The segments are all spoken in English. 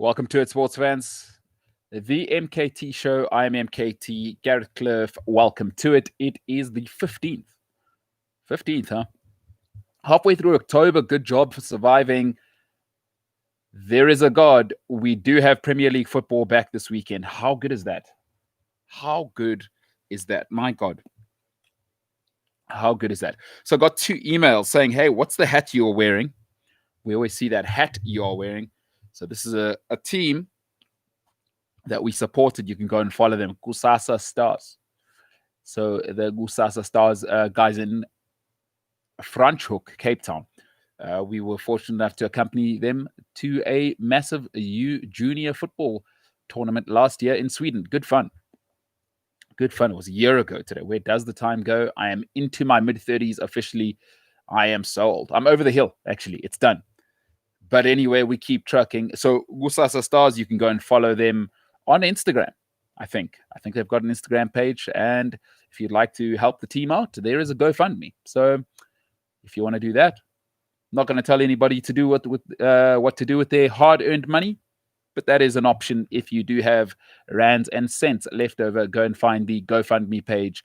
Welcome to it, sports fans. The MKT Show. I am MKT, Gareth Cliff. Welcome to it. It is the 15th. 15th, huh? Halfway through October. Good job for surviving. There is a God. We do have Premier League football back this weekend. How good is that? How good is that? My God. How good is that? So I got 2 emails saying, hey, what's the hat you're wearing? We always see that hat you're wearing. So this is a team that we supported. You can go and follow them. Kusasa Stars. So the Kusasa Stars guys in Franschhoek, Cape Town. We were fortunate enough to accompany them to a massive junior football tournament last year in Sweden. Good fun. Good fun. It was a year ago today. Where does the time go? I am into my mid-30s officially. I am so old. I'm over the hill, actually. It's done. But anyway, we keep trucking. So Kusasa Stars, you can go and follow them on Instagram, I think. They've got an Instagram page. And if you'd like to help the team out, there is a GoFundMe. So if you want to do that, I'm not going to tell anybody to do what to do with their hard-earned money, but that is an option. If you do have rands and cents left over, go and find the GoFundMe page,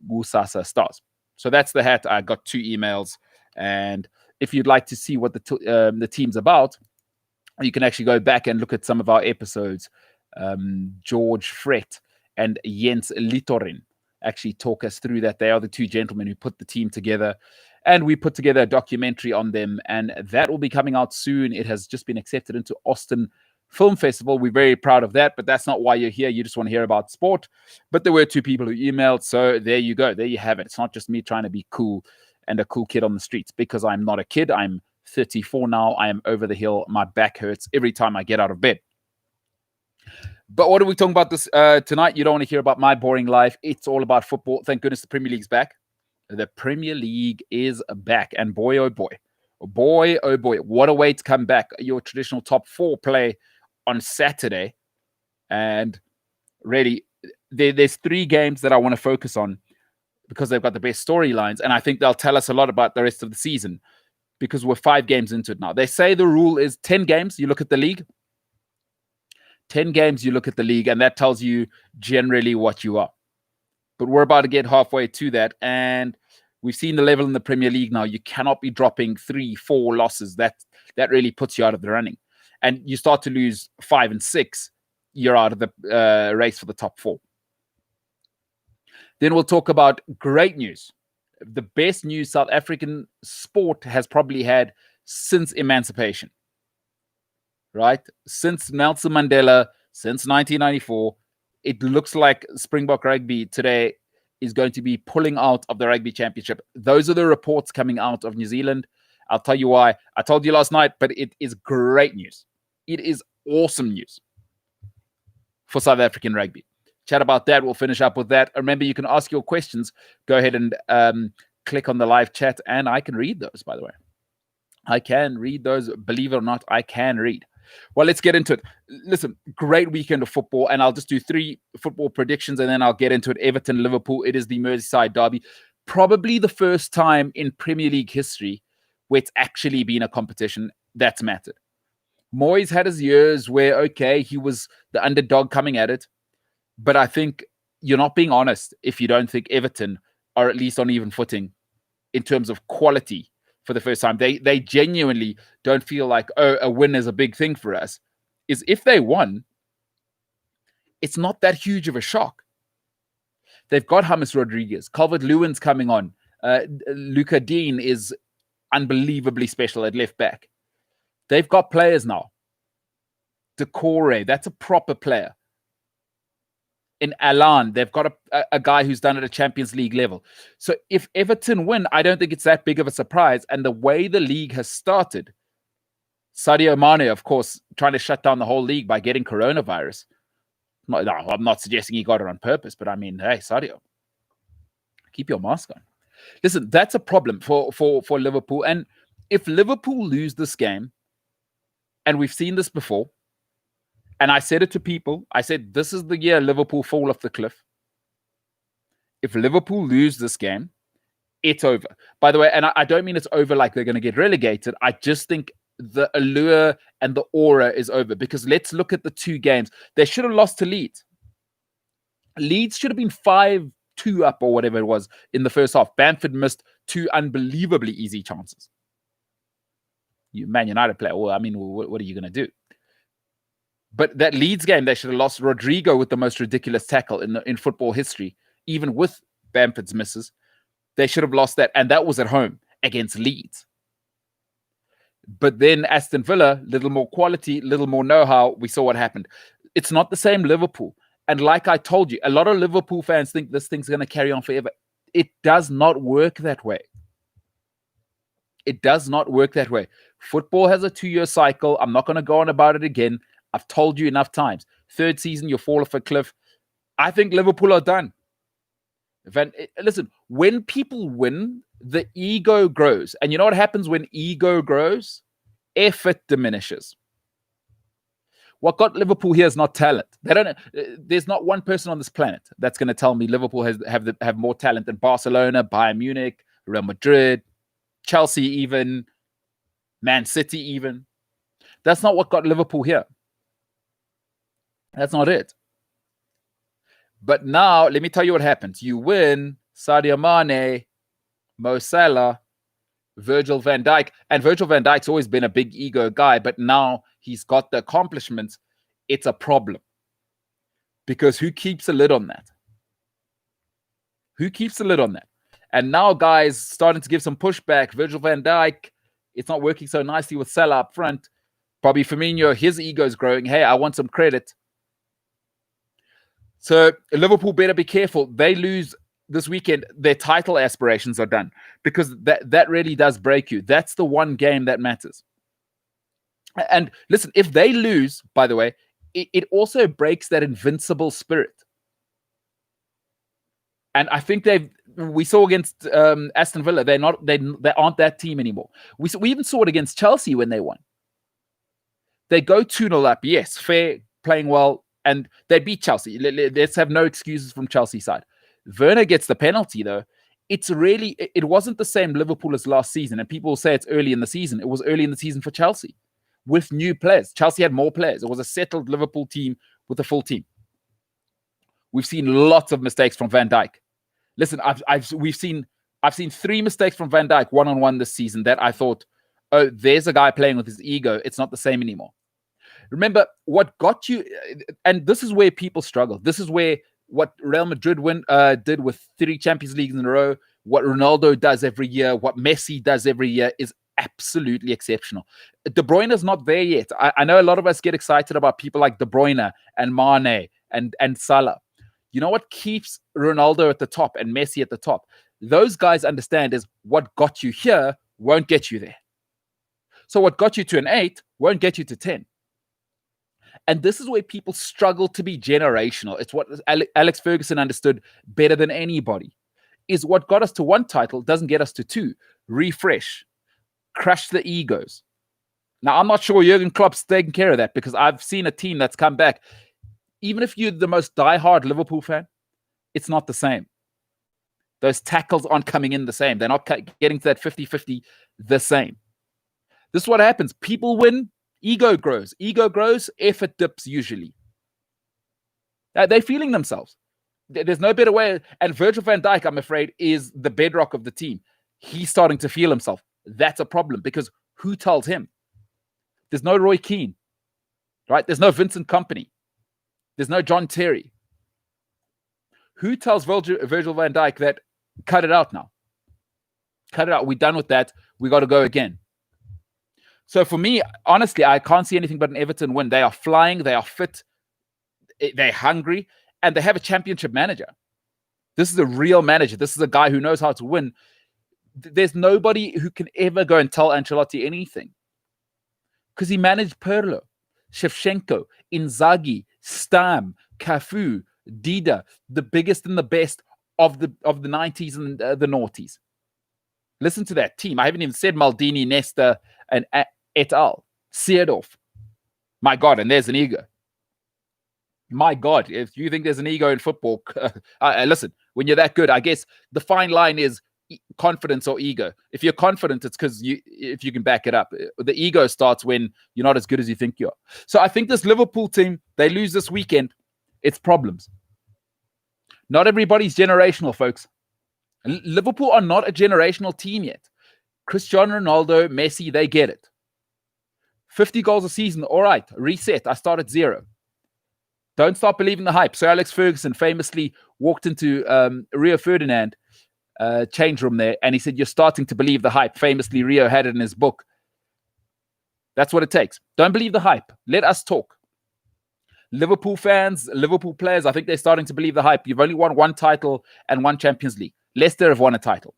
Kusasa Stars. So that's the hat. I got 2 emails. And if you'd like to see what the team's about, you can actually go back and look at some of our episodes. George Fret and Jens Littorin actually talk us through that. They are the 2 gentlemen who put the team together, and we put together a documentary on them, and that will be coming out soon. It has just been accepted into Austin Film Festival. We're very proud of that, but that's not why you're here. You just want to hear about sport. But there were 2 people who emailed, so there you go. There you have it. It's not just me trying to be cool and a cool kid on the streets, because I'm not a kid. I'm 34 now. I am over the hill. My back hurts every time I get out of bed. But what are we talking about this tonight? You don't want to hear about my boring life. It's all about football. Thank goodness the Premier League's back. The Premier League is back. And boy, oh boy. Boy, oh boy. What a way to come back. Your traditional top 4 play on Saturday. And really, there's 3 games that I want to focus on because they've got the best storylines. And I think they'll tell us a lot about the rest of the season because we're 5 games into it now. They say the rule is 10 games. You look at the league. 10 games, you look at the league, and that tells you generally what you are. But we're about to get halfway to that, and we've seen the level in the Premier League now. You cannot be dropping 3-4 losses. That really puts you out of the running. And you start to lose 5 and 6, you're out of the race for the top 4. Then we'll talk about great news. The best news South African sport has probably had since emancipation. Right? Since Nelson Mandela, since 1994, it looks like Springbok Rugby today is going to be pulling out of the Rugby Championship. Those are the reports coming out of New Zealand. I'll tell you why. I told you last night, but it is great news. It is awesome news for South African rugby. Chat about that. We'll finish up with that. Remember, you can ask your questions. Go ahead and click on the live chat, and I can read those, by the way. I can read those. Believe it or not, I can read. Well, let's get into it. Listen, great weekend of football, and I'll just do 3 football predictions, and then I'll get into it. Everton, Liverpool, it is the Merseyside derby. Probably the first time in Premier League history where it's actually been a competition that's mattered. Moyes had his years where, okay, he was the underdog coming at it, but I think you're not being honest if you don't think Everton are at least on even footing in terms of quality. For the first time, they genuinely don't feel like, oh, a win is a big thing for us. Is if they won, it's not that huge of a shock. They've got James Rodriguez, Calvert-Lewin's coming on. Luca Dean is unbelievably special at left back. They've got players now. Decore, that's a proper player. In Alan, they've got a guy who's done at a Champions League level. So if Everton win, I don't think it's that big of a surprise. And the way the league has started, Sadio Mane, of course, trying to shut down the whole league by getting coronavirus. No, I'm not suggesting he got it on purpose, but I mean, hey, Sadio, keep your mask on. Listen, that's a problem for Liverpool. And if Liverpool lose this game, and we've seen this before, and I said it to people. I said, this is the year Liverpool fall off the cliff. If Liverpool lose this game, it's over. By the way, and I don't mean it's over like they're going to get relegated. I just think the allure and the aura is over. Because let's look at the two games. They should have lost to Leeds. Leeds should have been 5-2 up or whatever it was in the first half. Bamford missed 2 unbelievably easy chances. You Man United player, well, I mean, what are you going to do? But that Leeds game, they should have lost. Rodrigo with the most ridiculous tackle in football history, even with Bamford's misses. They should have lost that, and that was at home against Leeds. But then Aston Villa, little more quality, little more know-how. We saw what happened. It's not the same Liverpool. And like I told you, a lot of Liverpool fans think this thing's going to carry on forever. It does not work that way. It does not work that way. Football has a 2-year cycle. I'm not going to go on about it again. I've told you enough times. Third season, you'll fall off a cliff. I think Liverpool are done. Listen, when people win, the ego grows. And you know what happens when ego grows? Effort diminishes. What got Liverpool here is not talent. There's not one person on this planet that's going to tell me Liverpool have more talent than Barcelona, Bayern Munich, Real Madrid, Chelsea even, Man City even. That's not what got Liverpool here. That's not it. But now, let me tell you what happens. You win, Sadio Mane, Mo Salah, Virgil van Dijk. And Virgil van Dijk's always been a big ego guy, but now he's got the accomplishments. It's a problem. Because who keeps a lid on that? Who keeps a lid on that? And now guys starting to give some pushback. Virgil van Dijk, it's not working so nicely with Salah up front. Bobby Firmino, his ego's growing. Hey, I want some credit. So Liverpool better be careful. They lose this weekend, their title aspirations are done. Because that really does break you. That's the one game that matters. And listen, if they lose, by the way, it also breaks that invincible spirit. And I think we saw against Aston Villa, they aren't that team anymore. We even saw it against Chelsea when they won. They go 2-0 up, yes, fair, playing well, and they beat Chelsea. Let's have no excuses from Chelsea side. Werner gets the penalty, though. It wasn't the same Liverpool as last season, and people say it's early in the season. It was early in the season for Chelsea with new players. Chelsea had more players. It was a settled Liverpool team with a full team. We've seen lots of mistakes from Van Dijk. Listen, I've seen 3 mistakes from Van Dijk one-on-one this season that I thought, oh, there's a guy playing with his ego. It's not the same anymore. Remember, what got you, and this is where people struggle. This is where what Real Madrid did with 3 Champions Leagues in a row, what Ronaldo does every year, what Messi does every year is absolutely exceptional. De Bruyne is not there yet. I know a lot of us get excited about people like De Bruyne and Mane and Salah. You know what keeps Ronaldo at the top and Messi at the top? Those guys understand is what got you here won't get you there. So what got you to an 8 won't get you to 10. And this is where people struggle to be generational. It's what Alex Ferguson understood better than anybody. Is what got us to 1 title doesn't get us to 2. Refresh. Crush the egos. Now, I'm not sure Jurgen Klopp's taking care of that because I've seen a team that's come back. Even if you're the most diehard Liverpool fan, it's not the same. Those tackles aren't coming in the same. They're not getting to that 50-50 the same. This is what happens. People win. Ego grows. Ego grows, effort dips usually. They're feeling themselves. There's no better way. And Virgil van Dijk, I'm afraid, is the bedrock of the team. He's starting to feel himself. That's a problem because who tells him? There's no Roy Keane, right? There's no Vincent Kompany. There's no John Terry. Who tells Virgil van Dijk that cut it out now? Cut it out. We're done with that. We got to go again. So for me, honestly, I can't see anything but an Everton win. They are flying. They are fit. They're hungry. And they have a championship manager. This is a real manager. This is a guy who knows how to win. There's nobody who can ever go and tell Ancelotti anything. Because he managed Pirlo, Shevchenko, Inzaghi, Stam, Cafu, Dida, the biggest and the best of the 90s and the noughties. Listen to that team. I haven't even said Maldini, Nesta, and et al. Seedorf. My God, and there's an ego. My God, if you think there's an ego in football, listen, when you're that good, I guess the fine line is confidence or ego. If you're confident, it's because if you can back it up. The ego starts when you're not as good as you think you are. So I think this Liverpool team, they lose this weekend, it's problems. Not everybody's generational, folks. Liverpool are not a generational team yet. Cristiano Ronaldo, Messi, they get it. 50 goals a season, all right, reset. I start at 0. Don't start believing the hype. Sir Alex Ferguson famously walked into Rio Ferdinand change room there, and he said, you're starting to believe the hype. Famously, Rio had it in his book. That's what it takes. Don't believe the hype. Let us talk. Liverpool fans, Liverpool players, I think they're starting to believe the hype. You've only won 1 title and 1 Champions League. Leicester have won a title.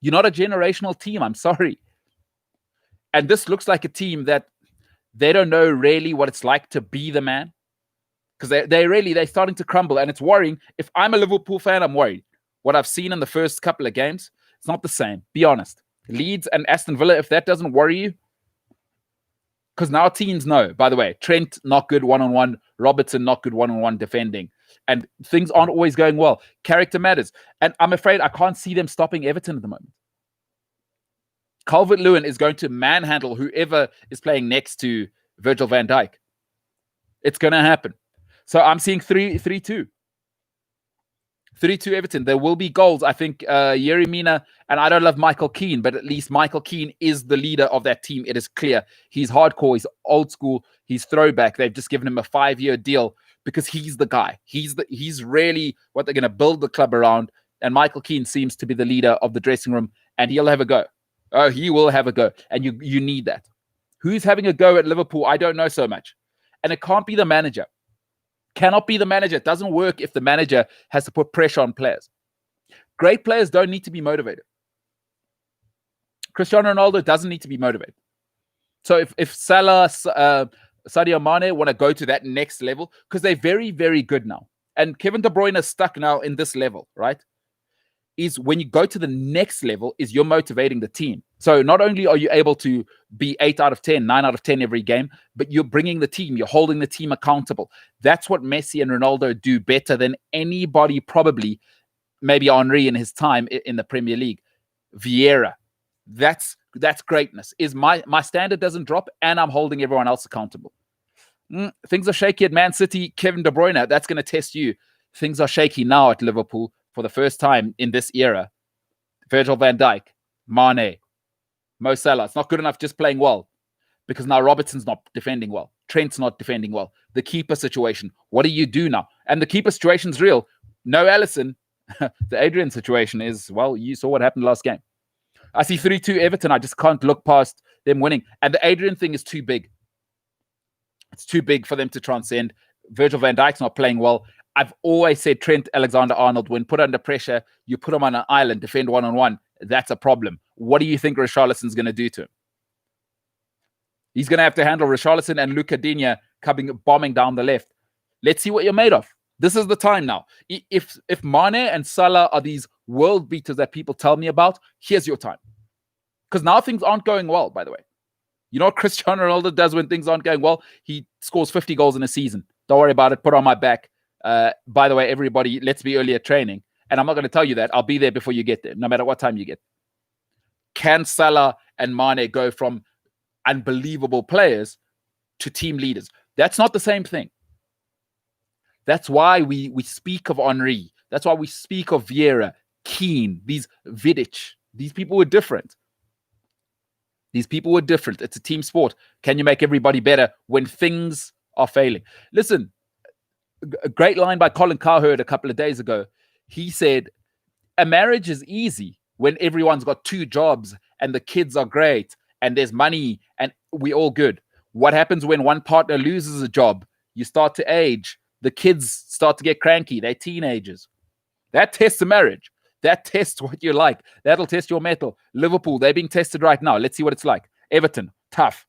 You're not a generational team. I'm sorry. And this looks like a team that they don't know really what it's like to be the man. Because they're starting to crumble, and it's worrying. If I'm a Liverpool fan, I'm worried. What I've seen in the first couple of games, it's not the same. Be honest. Leeds and Aston Villa, if that doesn't worry you, because now teams know, by the way, Trent, not good one-on-one. Robertson, not good one-on-one defending. And things aren't always going well. Character matters. And I'm afraid I can't see them stopping Everton at the moment. Calvert-Lewin is going to manhandle whoever is playing next to Virgil van Dijk. It's going to happen. So I'm seeing 3-2. 3-2 Everton. There will be goals. I think Yerry Mina, and I don't love Michael Keane, but at least Michael Keane is the leader of that team. It is clear. He's hardcore. He's old school. He's throwback. They've just given him a 5-year deal because he's the guy. He's really what they're going to build the club around. And Michael Keane seems to be the leader of the dressing room, and he'll have a go. Oh, he will have a go. And you need that. Who's having a go at Liverpool? I don't know so much. And it can't be the manager. Cannot be the manager. It doesn't work if the manager has to put pressure on players. Great players don't need to be motivated. Cristiano Ronaldo doesn't need to be motivated. So if Salah, Sadio Mane want to go to that next level, because they're very, very good now. And Kevin De Bruyne is stuck now in this level, right? Is when you go to the next level, is you're motivating the team. So not only are you able to be 8 out of 10, 9 out of 10 every game, but you're bringing the team, you're holding the team accountable. That's what Messi and Ronaldo do better than anybody, probably, maybe Henry in his time in the Premier League. Vieira. That's greatness. Is my standard doesn't drop, and I'm holding everyone else accountable. Things are shaky at Man City. Kevin De Bruyne, that's going to test you. Things are shaky now at Liverpool for the first time in this era. Virgil van Dijk, Mane, Mo Salah. It's not good enough just playing well, because now Robertson's not defending well. Trent's not defending well. The keeper situation. What do you do now? And the keeper situation's real. No Alisson. The Adrian situation is, well, you saw what happened last game. I see 3-2 Everton. I just can't look past them winning. And the Adrian thing is too big. It's too big for them to transcend. Virgil van Dijk's not playing well. I've always said Trent Alexander-Arnold, when put under pressure, you put him on an island, defend one-on-one. That's a problem. What do you think Richarlison's going to do to him? He's going to have to handle Richarlison and Luca Digne bombing down the left. Let's see what you're made of. This is the time now. If Mane and Salah are these world beaters that people tell me about, here's your time. Because now things aren't going well, by the way. You know what Cristiano Ronaldo does when things aren't going well? He scores 50 goals in a season. Don't worry about it. Put it on my back. By the way, everybody, let's be early at training. And I'm not going to tell you that. I'll be there before you get there, no matter what time you get. Can Salah and Mane go from unbelievable players to team leaders? That's not the same thing. That's why we speak of Henry. That's why we speak of Vieira, Keane, these Vidic. These people were different. These people were different. It's a team sport. Can you make everybody better when things are failing? Listen, a great line by Colin Cowherd a couple of days ago. He said, a marriage is easy when everyone's got 2 jobs and the kids are great and there's money and we're all good. What happens when one partner loses a job? You start to age. The kids start to get cranky. They're teenagers. That tests a marriage. That tests what you like. That'll test your mettle. Liverpool, they're being tested right now. Let's see what it's like. Everton, tough.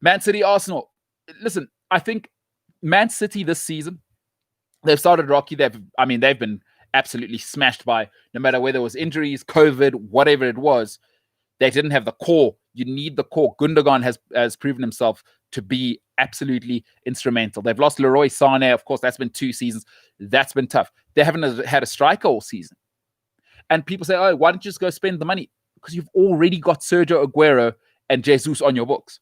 Man City, Arsenal. Listen, I think Man City this season, they've started rocky. They've been absolutely smashed by, no matter whether it was injuries, COVID, whatever it was. They didn't have the core. You need the core. Gundogan has proven himself to be absolutely instrumental. They've lost Leroy Sané. Of course, that's been 2 seasons. That's been tough. They haven't had a striker all season. And people say, oh, why don't you just go spend the money? Because you've already got Sergio Aguero and Jesus on your books.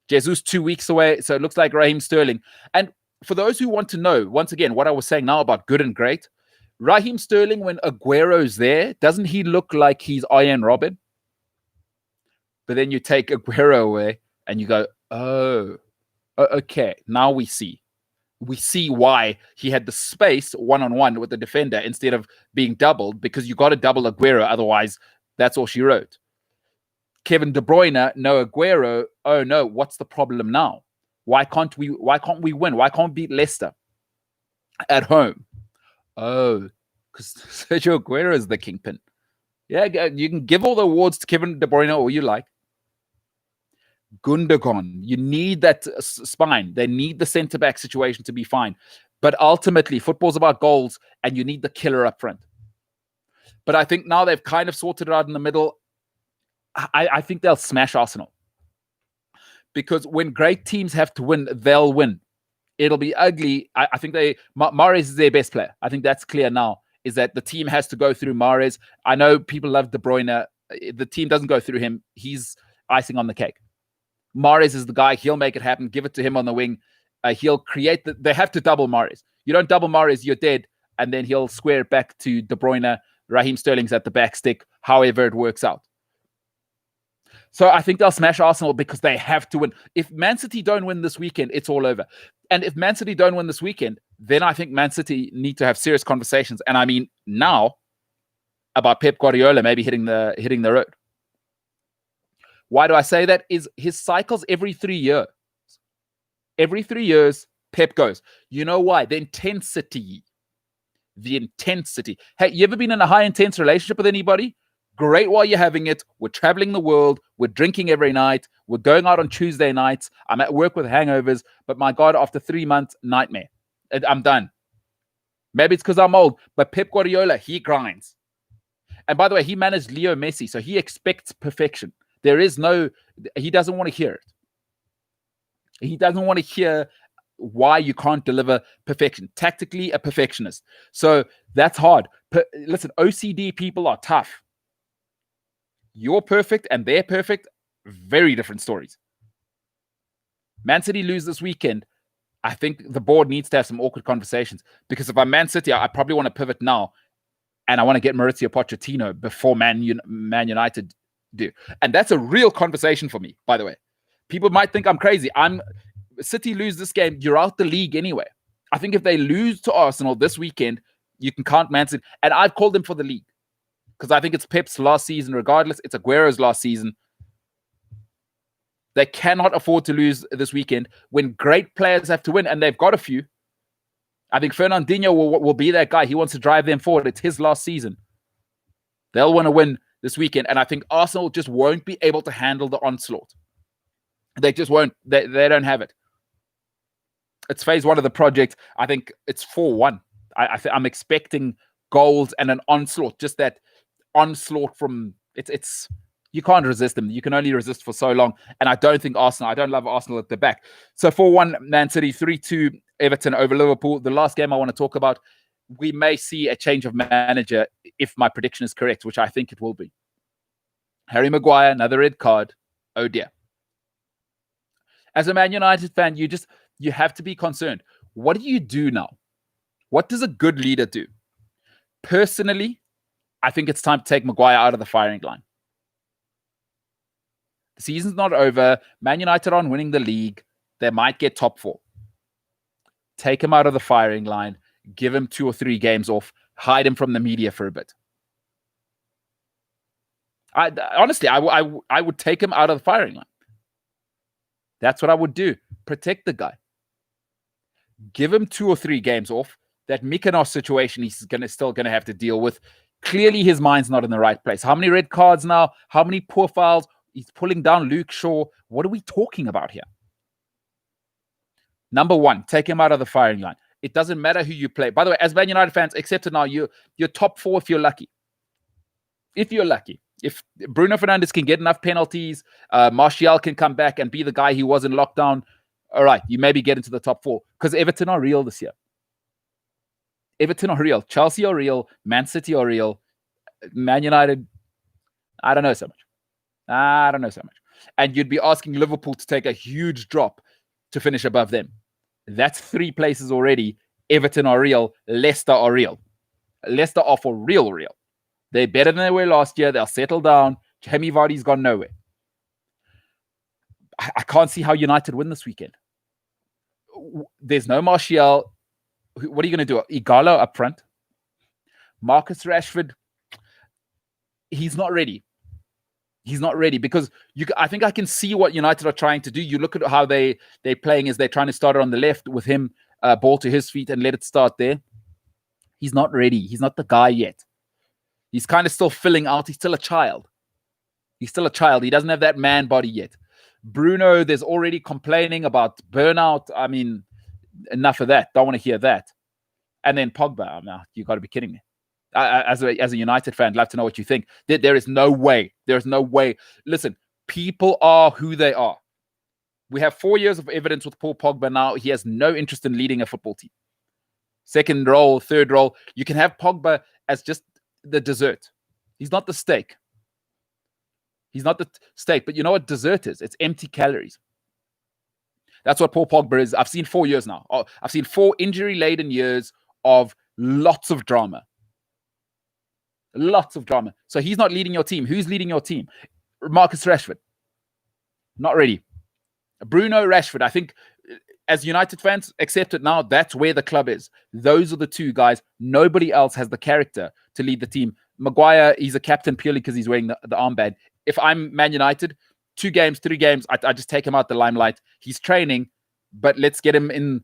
Jesus 2 weeks away, so it looks like Raheem Sterling. And for those who want to know, once again, what I was saying now about good and great, Raheem Sterling, when Aguero's there, doesn't he look like he's Ian Robin? But then you take Aguero away and you go, oh, okay, now we see. We see why he had the space one-on-one with the defender instead of being doubled, because you got to double Aguero, otherwise that's all she wrote. Kevin De Bruyne, no Aguero. Oh no, what's the problem now? Why can't we win? Why can't we beat Leicester at home? Oh, because Sergio Aguero is the kingpin. Yeah, you can give all the awards to Kevin De Bruyne all you like. Gundogan, you need that spine. They need the centre-back situation to be fine. But ultimately, football's about goals, and you need the killer up front. But I think now they've kind of sorted it out in the middle. I think they'll smash Arsenal. Because when great teams have to win, they'll win. It'll be ugly. I think Mahrez is their best player. I think that's clear now, is that the team has to go through Mahrez. I know people love De Bruyne. The team doesn't go through him. He's icing on the cake. Mahrez is the guy. He'll make it happen. Give it to him on the wing. He'll create they have to double Mahrez. You don't double Mahrez, you're dead. And then he'll square it back to De Bruyne. Raheem Sterling's at the back stick, however it works out. So I think they'll smash Arsenal because they have to win. If Man City don't win this weekend, it's all over. And if Man City don't win this weekend, then I think Man City need to have serious conversations. And I mean now about Pep Guardiola maybe hitting the road. Why do I say that? Is his cycles every 3 years. Every 3 years, Pep goes. You know why? The intensity. Hey, you ever been in a high-intense relationship with anybody? Great while you're having it. We're traveling the world. We're drinking every night. We're going out on Tuesday nights. I'm at work with hangovers. But my God, after 3 months, nightmare. I'm done. Maybe it's because I'm old. But Pep Guardiola, he grinds. And by the way, he managed Leo Messi. So he expects perfection. He doesn't want to hear it. He doesn't want to hear why you can't deliver perfection. Tactically, a perfectionist. So that's hard. Listen, OCD people are tough. You're perfect and they're perfect. Very different stories. Man City lose this weekend. I think the board needs to have some awkward conversations, because if I'm Man City, I probably want to pivot now and I want to get Maurizio Pochettino before Man United do. And that's a real conversation for me, by the way. People might think I'm crazy. City lose this game, you're out the league anyway. I think if they lose to Arsenal this weekend, you can count Man City. And I've called them for the league because I think it's Pep's last season regardless. It's Aguero's last season. They cannot afford to lose this weekend when great players have to win, and they've got a few. I think Fernandinho will be that guy. He wants to drive them forward. It's his last season. They'll want to win this weekend, and I think Arsenal just won't be able to handle the onslaught. They just won't. They don't have it. It's phase one of the project. I think it's 4-1. I'm expecting goals and an onslaught. Just that onslaught from it's. You can't resist them. You can only resist for so long. And I don't think Arsenal. I don't love Arsenal at the back. So 4-1 Man City, 3-2 Everton over Liverpool. The last game I want to talk about. We may see a change of manager if my prediction is correct, which I think it will be. Harry Maguire, another red card. Oh dear. As a Man United fan, you have to be concerned. What do you do now? What does a good leader do? Personally, I think it's time to take Maguire out of the firing line. The season's not over. Man United aren't winning the league. They might get top 4. Take him out of the firing line. Give him 2 or 3 games off. Hide him from the media for a bit. Honestly, I would take him out of the firing line. That's what I would do. Protect the guy. Give him 2 or 3 games off. That Mykonos situation he's still going to have to deal with. Clearly, his mind's not in the right place. How many red cards now? How many poor fouls? He's pulling down Luke Shaw. What are we talking about here? Number 1, take him out of the firing line. It doesn't matter who you play. By the way, as Man United fans, accept it now, you're top 4 if you're lucky. If you're lucky. If Bruno Fernandes can get enough penalties, Martial can come back and be the guy he was in lockdown, all right, you maybe get into the top 4. Because Everton are real this year. Everton are real. Chelsea are real. Man City are real. Man United, I don't know so much. And you'd be asking Liverpool to take a huge drop to finish above them. That's 3 places already. Everton are real. Leicester are real. Leicester are for real. They're better than they were last year. They'll settle down. Jamie Vardy's gone nowhere. I can't see how United win this weekend. There's no Martial. What are you going to do? Igalo up front. Marcus Rashford, he's not ready. He's not ready because I think I can see what United are trying to do. You look at how they're playing as they're trying to start it on the left with him, ball to his feet and let it start there. He's not ready. He's not the guy yet. He's kind of still filling out. He's still a child. He doesn't have that man body yet. Bruno, there's already complaining about burnout. I mean, enough of that. Don't want to hear that. And then Pogba. Now, you got to be kidding me. As a United fan, I'd love to know what you think. There is no way. There is no way. Listen, people are who they are. We have 4 years of evidence with Paul Pogba now. He has no interest in leading a football team. Second role, third role. You can have Pogba as just the dessert. He's not the steak. But you know what dessert is? It's empty calories. That's what Paul Pogba is. I've seen 4 years now. I've seen 4 injury-laden years of lots of drama. So he's not leading your team. Who's leading your team? Marcus Rashford. Not ready. Bruno, Rashford. I think as United fans, accept it now. That's where the club is. Those are the 2 guys. Nobody else has the character to lead the team. Maguire, he's a captain purely because he's wearing the armband. If I'm Man United, 2 games, 3 games, I just take him out the limelight. He's training, but let's get him in.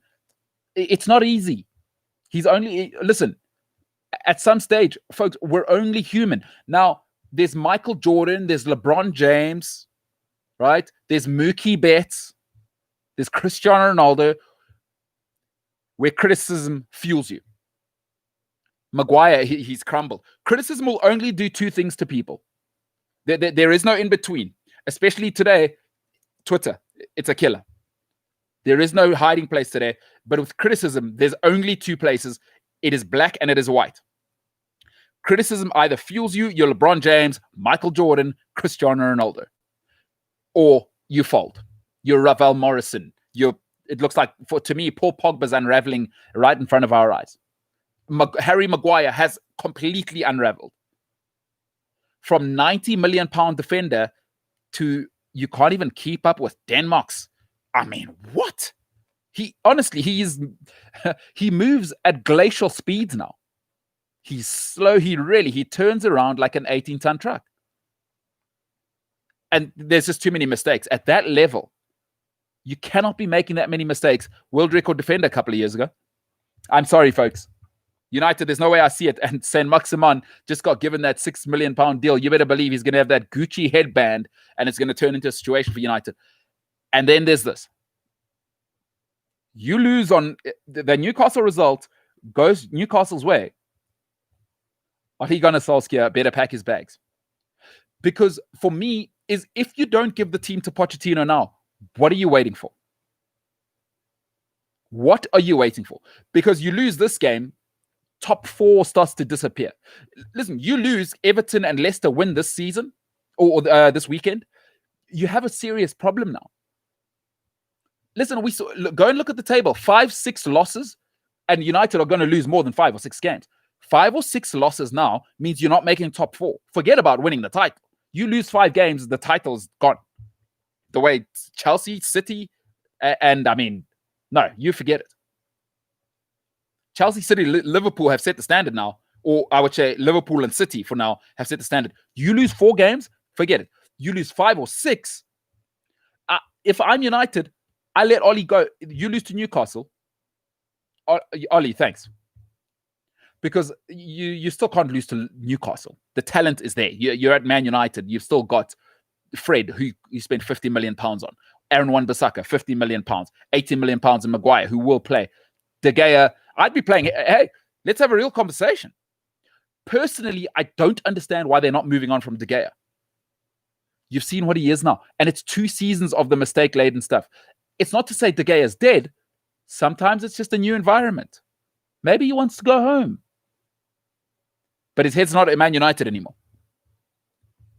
It's not easy. Listen, at some stage, folks, we're only human. Now, there's Michael Jordan, there's LeBron James, right? There's Mookie Betts, there's Cristiano Ronaldo, where criticism fuels you. Maguire, he's crumbled. Criticism will only do 2 things to people. There is no in-between. Especially today, Twitter, it's a killer. There is no hiding place today. But with criticism, there's only 2 places. It is black and it is white. Criticism either fuels you, you're LeBron James, Michael Jordan, Cristiano Ronaldo. Or you fold. You're Ravel Morrison. It looks like, to me, Paul Pogba's unraveling right in front of our eyes. Harry Maguire has completely unraveled. From £90 million defender to you can't even keep up with Denmark's. I mean, what? He moves at glacial speeds now. He's slow. He turns around like an 18-ton truck. And there's just too many mistakes. At that level, you cannot be making that many mistakes. World record defender a couple of years ago. I'm sorry, folks. United, there's no way I see it. And Saint-Maximin just got given that £6 million deal. You better believe he's going to have that Gucci headband and it's going to turn into a situation for United. And then there's this. You lose on the Newcastle result, goes Newcastle's way. Ole Gunnar Solskjaer better pack his bags. Because for me, is if you don't give the team to Pochettino now, what are you waiting for? What are you waiting for? Because you lose this game, top 4 starts to disappear. Listen, you lose, Everton and Leicester win this season or this weekend, you have a serious problem now. Listen, go and look at the table. 5-6 losses, and United are going to lose more than 5 or 6 games. 5 or 6 losses now means you're not making top 4. Forget about winning the title. You lose 5 games, the title's gone. The way Chelsea, City, and I mean, no, you forget it. Chelsea, City, Liverpool have set the standard now, or I would say Liverpool and City for now have set the standard. You lose 4 games, forget it. You lose 5 or 6. If I'm United, I let Ollie go. You lose to Newcastle. Ollie, thanks. Because you still can't lose to Newcastle. The talent is there. You're at Man United. You've still got Fred, who you spent £50 million on. Aaron Wan-Bissaka, £50 million. £80 million in Maguire, who will play. De Gea, I'd be playing. Hey, let's have a real conversation. Personally, I don't understand why they're not moving on from De Gea. You've seen what he is now. And it's 2 seasons of the mistake-laden stuff. It's not to say De Gea is dead. Sometimes it's just a new environment. Maybe he wants to go home. but his head's not at Man United anymore.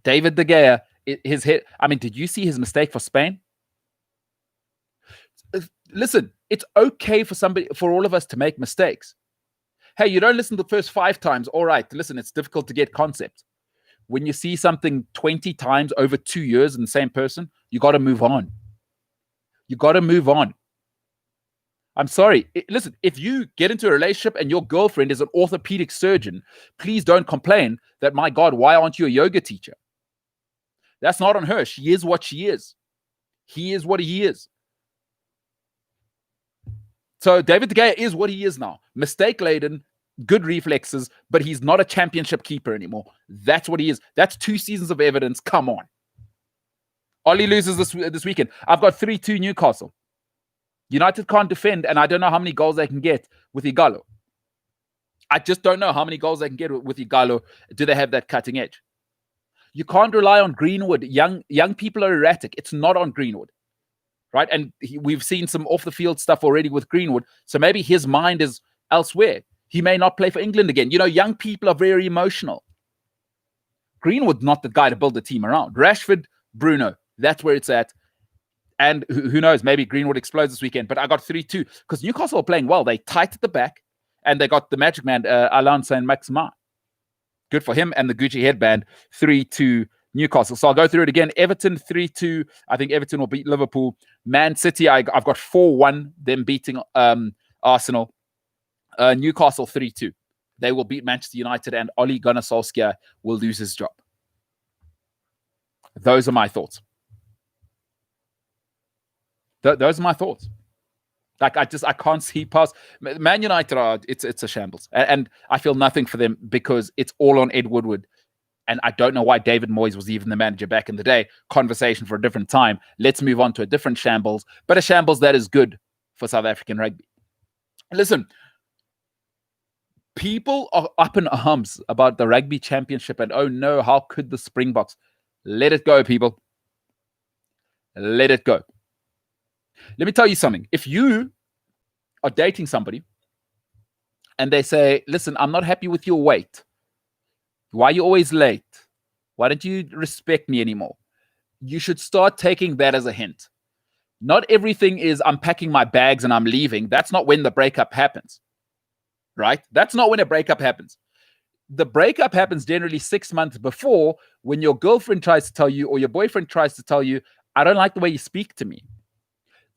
David De Gea, his head. I mean, did you see his mistake for Spain? Listen, it's okay for all of us to make mistakes. Hey, you don't listen the first 5 times. All right, listen, it's difficult to get concept. When you see something 20 times over 2 years in the same person, you got to move on. You got to move on. I'm sorry. Listen, if you get into a relationship and your girlfriend is an orthopedic surgeon, please don't complain that, my God, why aren't you a yoga teacher? That's not on her. She is what she is. He is what he is. So David De Gea is what he is now. Mistake-laden, good reflexes, but he's not a championship keeper anymore. That's what he is. That's 2 seasons of evidence. Come on. Ollie loses this weekend. I've got 3-2 Newcastle. United can't defend, and I don't know how many goals they can get with Igalo. I just don't know how many goals they can get with Igalo. Do they have that cutting edge? You can't rely on Greenwood. Young people are erratic. It's not on Greenwood, right? And we've seen some off-the-field stuff already with Greenwood, so maybe his mind is elsewhere. He may not play for England again. You know, young people are very emotional. Greenwood's not the guy to build a team around. Rashford, Bruno, that's where it's at. And who knows, maybe Greenwood explodes this weekend. But I got 3-2 because Newcastle are playing well. They tight at the back, and they got the magic man, Alain Saint-Maximin. Good for him and the Gucci headband, 3-2 Newcastle. So I'll go through it again. Everton, 3-2. I think Everton will beat Liverpool. Man City, I've got 4-1, them beating Arsenal. Newcastle, 3-2. They will beat Manchester United, and Ole Gunnar Solskjaer will lose his job. Those are my thoughts. Those are my thoughts. Like, I can't see past Man United. It's a shambles, and I feel nothing for them because it's all on Ed Woodward, and I don't know why David Moyes was even the manager back in the day. Conversation for a different time. Let's move on to a different shambles, but a shambles that is good for South African rugby. Listen, people are up in arms about the rugby championship, and oh no, how could the Springboks? Let it go, people. Let it go. Let me tell you something. If you are dating somebody and they say, listen, I'm not happy with your weight. Why are you always late? Why don't you respect me anymore? You should start taking that as a hint. Not everything is I'm packing my bags and I'm leaving. That's not when the breakup happens, right? That's not when a breakup happens. The breakup happens generally 6 months before, when your girlfriend tries to tell you or your boyfriend tries to tell you, I don't like the way you speak to me.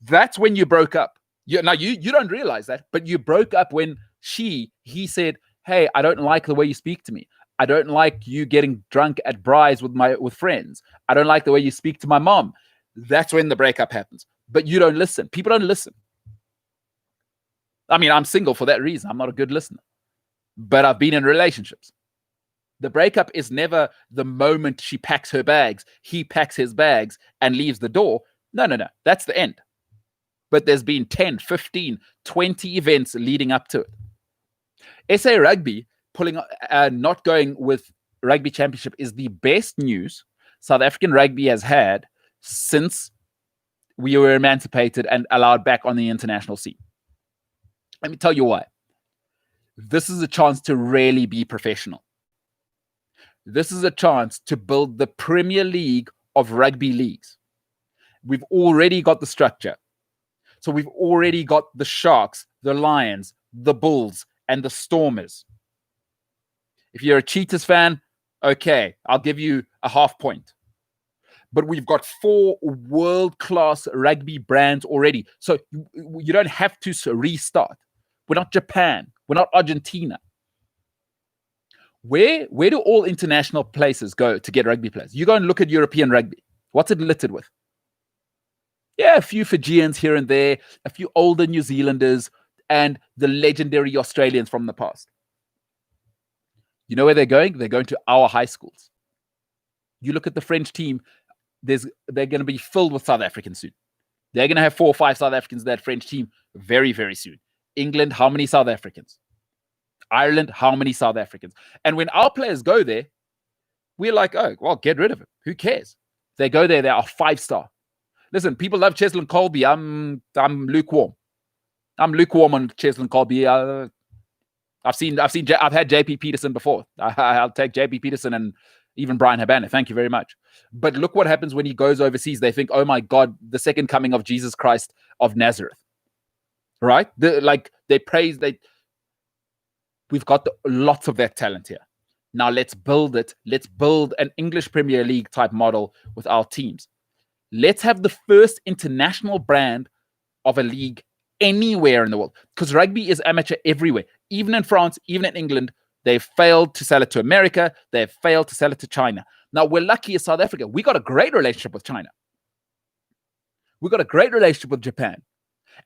That's when you broke up. You don't realize that, but you broke up when he said, hey, I don't like the way you speak to me. I don't like you getting drunk at Bry's with friends. I don't like the way you speak to my mom. That's when the breakup happens. But you don't listen. People don't listen. I mean, I'm single for that reason. I'm not a good listener. But I've been in relationships. The breakup is never the moment she packs her bags, he packs his bags and leaves the door. No. That's the end. But there's been 10, 15, 20 events leading up to it. SA Rugby not going with Rugby Championship is the best news South African rugby has had since we were emancipated and allowed back on the international scene. Let me tell you why. This is a chance to really be professional. This is a chance to build the Premier League of rugby leagues. We've already got the structure. So we've already got the Sharks, the Lions, the Bulls, and the Stormers. If you're a Cheetahs fan, okay, I'll give you a half point. But we've got 4 world-class rugby brands already. So you don't have to restart. We're not Japan. We're not Argentina. Where do all international places go to get rugby players? You go and look at European rugby. What's it littered with? Yeah, a few Fijians here and there, a few older New Zealanders, and the legendary Australians from the past. You know where they're going? They're going to our high schools. You look at the French team, they're going to be filled with South Africans soon. They're going to have 4 or 5 South Africans in that French team very, very soon. England, how many South Africans? Ireland, how many South Africans? And when our players go there, we're like, oh, well, get rid of it. Who cares? They go there, they are 5-star. Listen, people love Cheslin Colby. I'm lukewarm. I'm lukewarm on Cheslin Colby. I I've had JP Peterson before. I'll take JP Peterson and even Brian Habana. Thank you very much. But look what happens when he goes overseas. They think, oh my God, the second coming of Jesus Christ of Nazareth. Right? We've got lots of that talent here. Now let's build it. Let's build an English Premier League type model with our teams. Let's have the first international brand of a league anywhere in the world, because rugby is amateur everywhere. Even in France, even in England, they've failed to sell it to America. They've failed to sell it to China. Now, we're lucky as South Africa. We got a great relationship with China. We got a great relationship with Japan.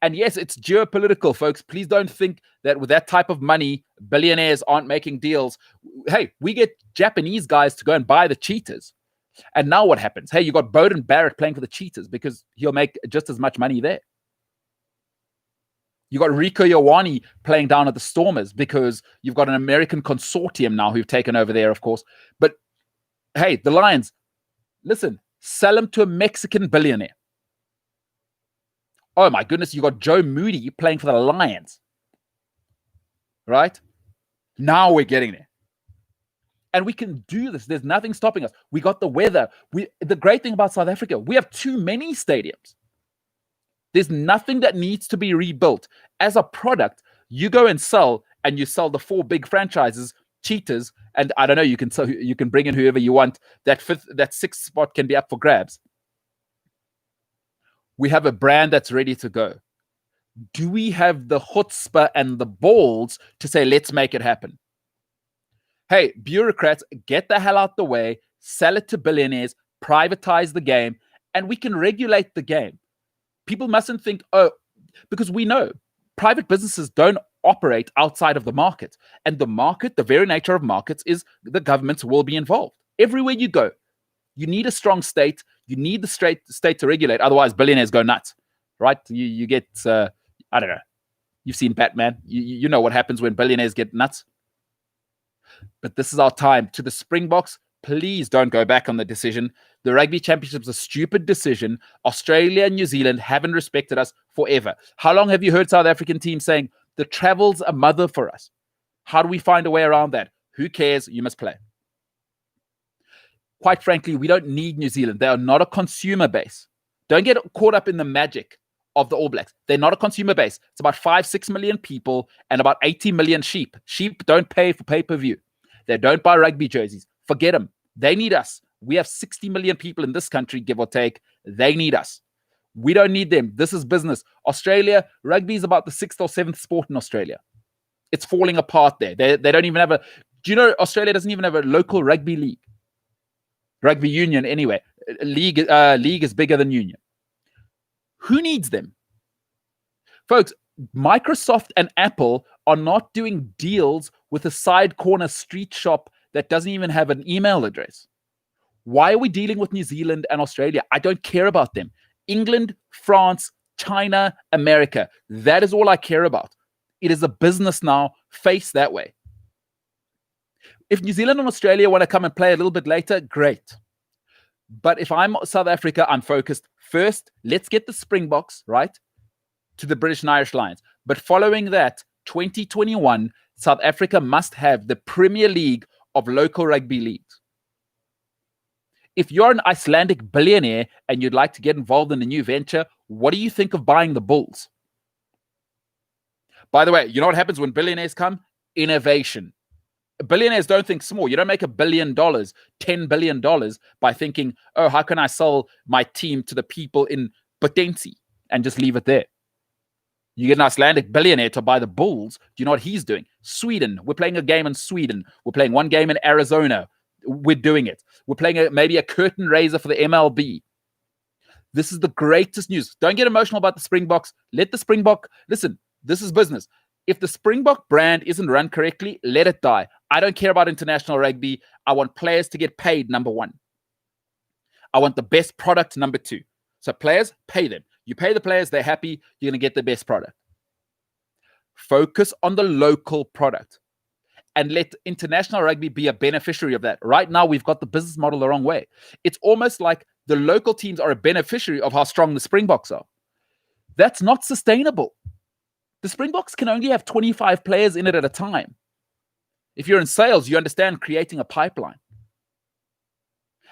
And yes, it's geopolitical, folks. Please don't think that with that type of money, billionaires aren't making deals. Hey, we get Japanese guys to go and buy the cheetahs. And now what happens? Hey, you got Bowden Barrett playing for the cheetahs because he'll make just as much money there. You got Rico Ioane playing down at the Stormers because you've got an American consortium now who've taken over there, of course. But hey, the Lions, listen, sell them to a Mexican billionaire. Oh my goodness, you got Joe Moody playing for the Lions. Right? Now we're getting there. And we can do this. There's nothing stopping us. We got the weather. The great thing about South Africa, we have too many stadiums. There's nothing that needs to be rebuilt. As a product, you go and sell the 4 big franchises, Cheetahs, and I don't know, you can bring in whoever you want. That 6th spot can be up for grabs. We have a brand that's ready to go. Do we have the chutzpah and the balls to say, let's make it happen? Hey, bureaucrats, get the hell out the way, sell it to billionaires, privatize the game, and we can regulate the game. People mustn't think, because we know private businesses don't operate outside of the market. And the market, the very nature of markets, is the governments will be involved. Everywhere you go, you need a strong state. You need the state to regulate. Otherwise, billionaires go nuts, right? You get, I don't know. You've seen Batman. You know what happens when billionaires get nuts. But this is our time. To the Springboks, please don't go back on the decision. The Rugby Championship is a stupid decision. Australia and New Zealand haven't respected us forever. How long have you heard South African teams saying, the travel's a mother for us? How do we find a way around that? Who cares? You must play. Quite frankly, we don't need New Zealand. They are not a consumer base. Don't get caught up in the magic of the All Blacks. They're not a consumer base. It's about 5-6 million people and about 80 million sheep. Sheep don't pay for pay-per-view. They don't buy rugby jerseys. Forget them. They need us. We have 60 million people in this country, give or take. They need us. We don't need them. This is business. Australia, rugby is about the 6th or 7th sport in Australia. It's falling apart there. They don't even have do you know Australia doesn't even have a local rugby league? Rugby union, anyway. League is bigger than union. Who needs them? Folks, Microsoft and Apple are not doing deals with a side corner street shop that doesn't even have an email address. Why are we dealing with New Zealand and Australia? I don't care about them. England, France, China, America. That is all I care about. It is a business now. Face that way. If New Zealand and Australia want to come and play a little bit later, great. But if I'm South Africa, I'm focused. First, let's get the Springboks, right, to the British and Irish Lions. But following that, 2021, South Africa must have the Premier League of local rugby leagues. If you're an Icelandic billionaire and you'd like to get involved in a new venture, what do you think of buying the Bulls? By the way, you know what happens when billionaires come? Innovation. Billionaires don't think small. You don't make $1 billion, $10 billion by thinking, oh, how can I sell my team to the people in Potensi and just leave it there? You get an Icelandic billionaire to buy the Bulls. Do you know what he's doing? Sweden. We're playing a game in Sweden. We're playing one game in Arizona. We're doing it. We're playing maybe a curtain raiser for the MLB. This is the greatest news. Don't get emotional about the Springboks. Let the Springbok, listen, this is business. If the Springbok brand isn't run correctly, let it die. I don't care about international rugby. I want players to get paid, number one. I want the best product, number two. So players, pay them. You pay the players, they're happy, you're going to get the best product. Focus on the local product and let international rugby be a beneficiary of that. Right now, we've got the business model the wrong way. It's almost like the local teams are a beneficiary of how strong the Springboks are. That's not sustainable. The Springboks can only have 25 players in it at a time. If you're in sales, you understand creating a pipeline.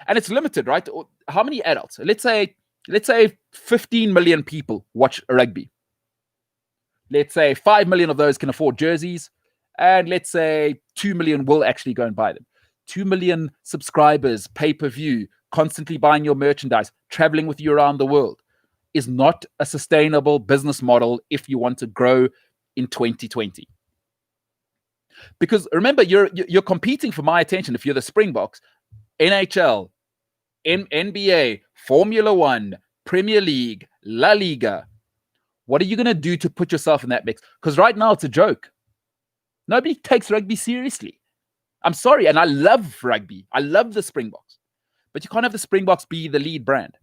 And it's limited, right? How many adults? Let's say 15 million people watch rugby. Let's say 5 million of those can afford jerseys. And let's say 2 million will actually go and buy them. 2 million subscribers, pay-per-view, constantly buying your merchandise, traveling with you around the world is not a sustainable business model if you want to grow in 2020. Because remember, you're competing for my attention. If you're the Springboks, NHL, NBA, Formula One, Premier League, La Liga, what are you going to do to put yourself in that mix? Because right now it's a joke. Nobody takes rugby seriously. I'm sorry, and I love rugby. I love the Springboks. But you can't have the Springboks be the lead brand.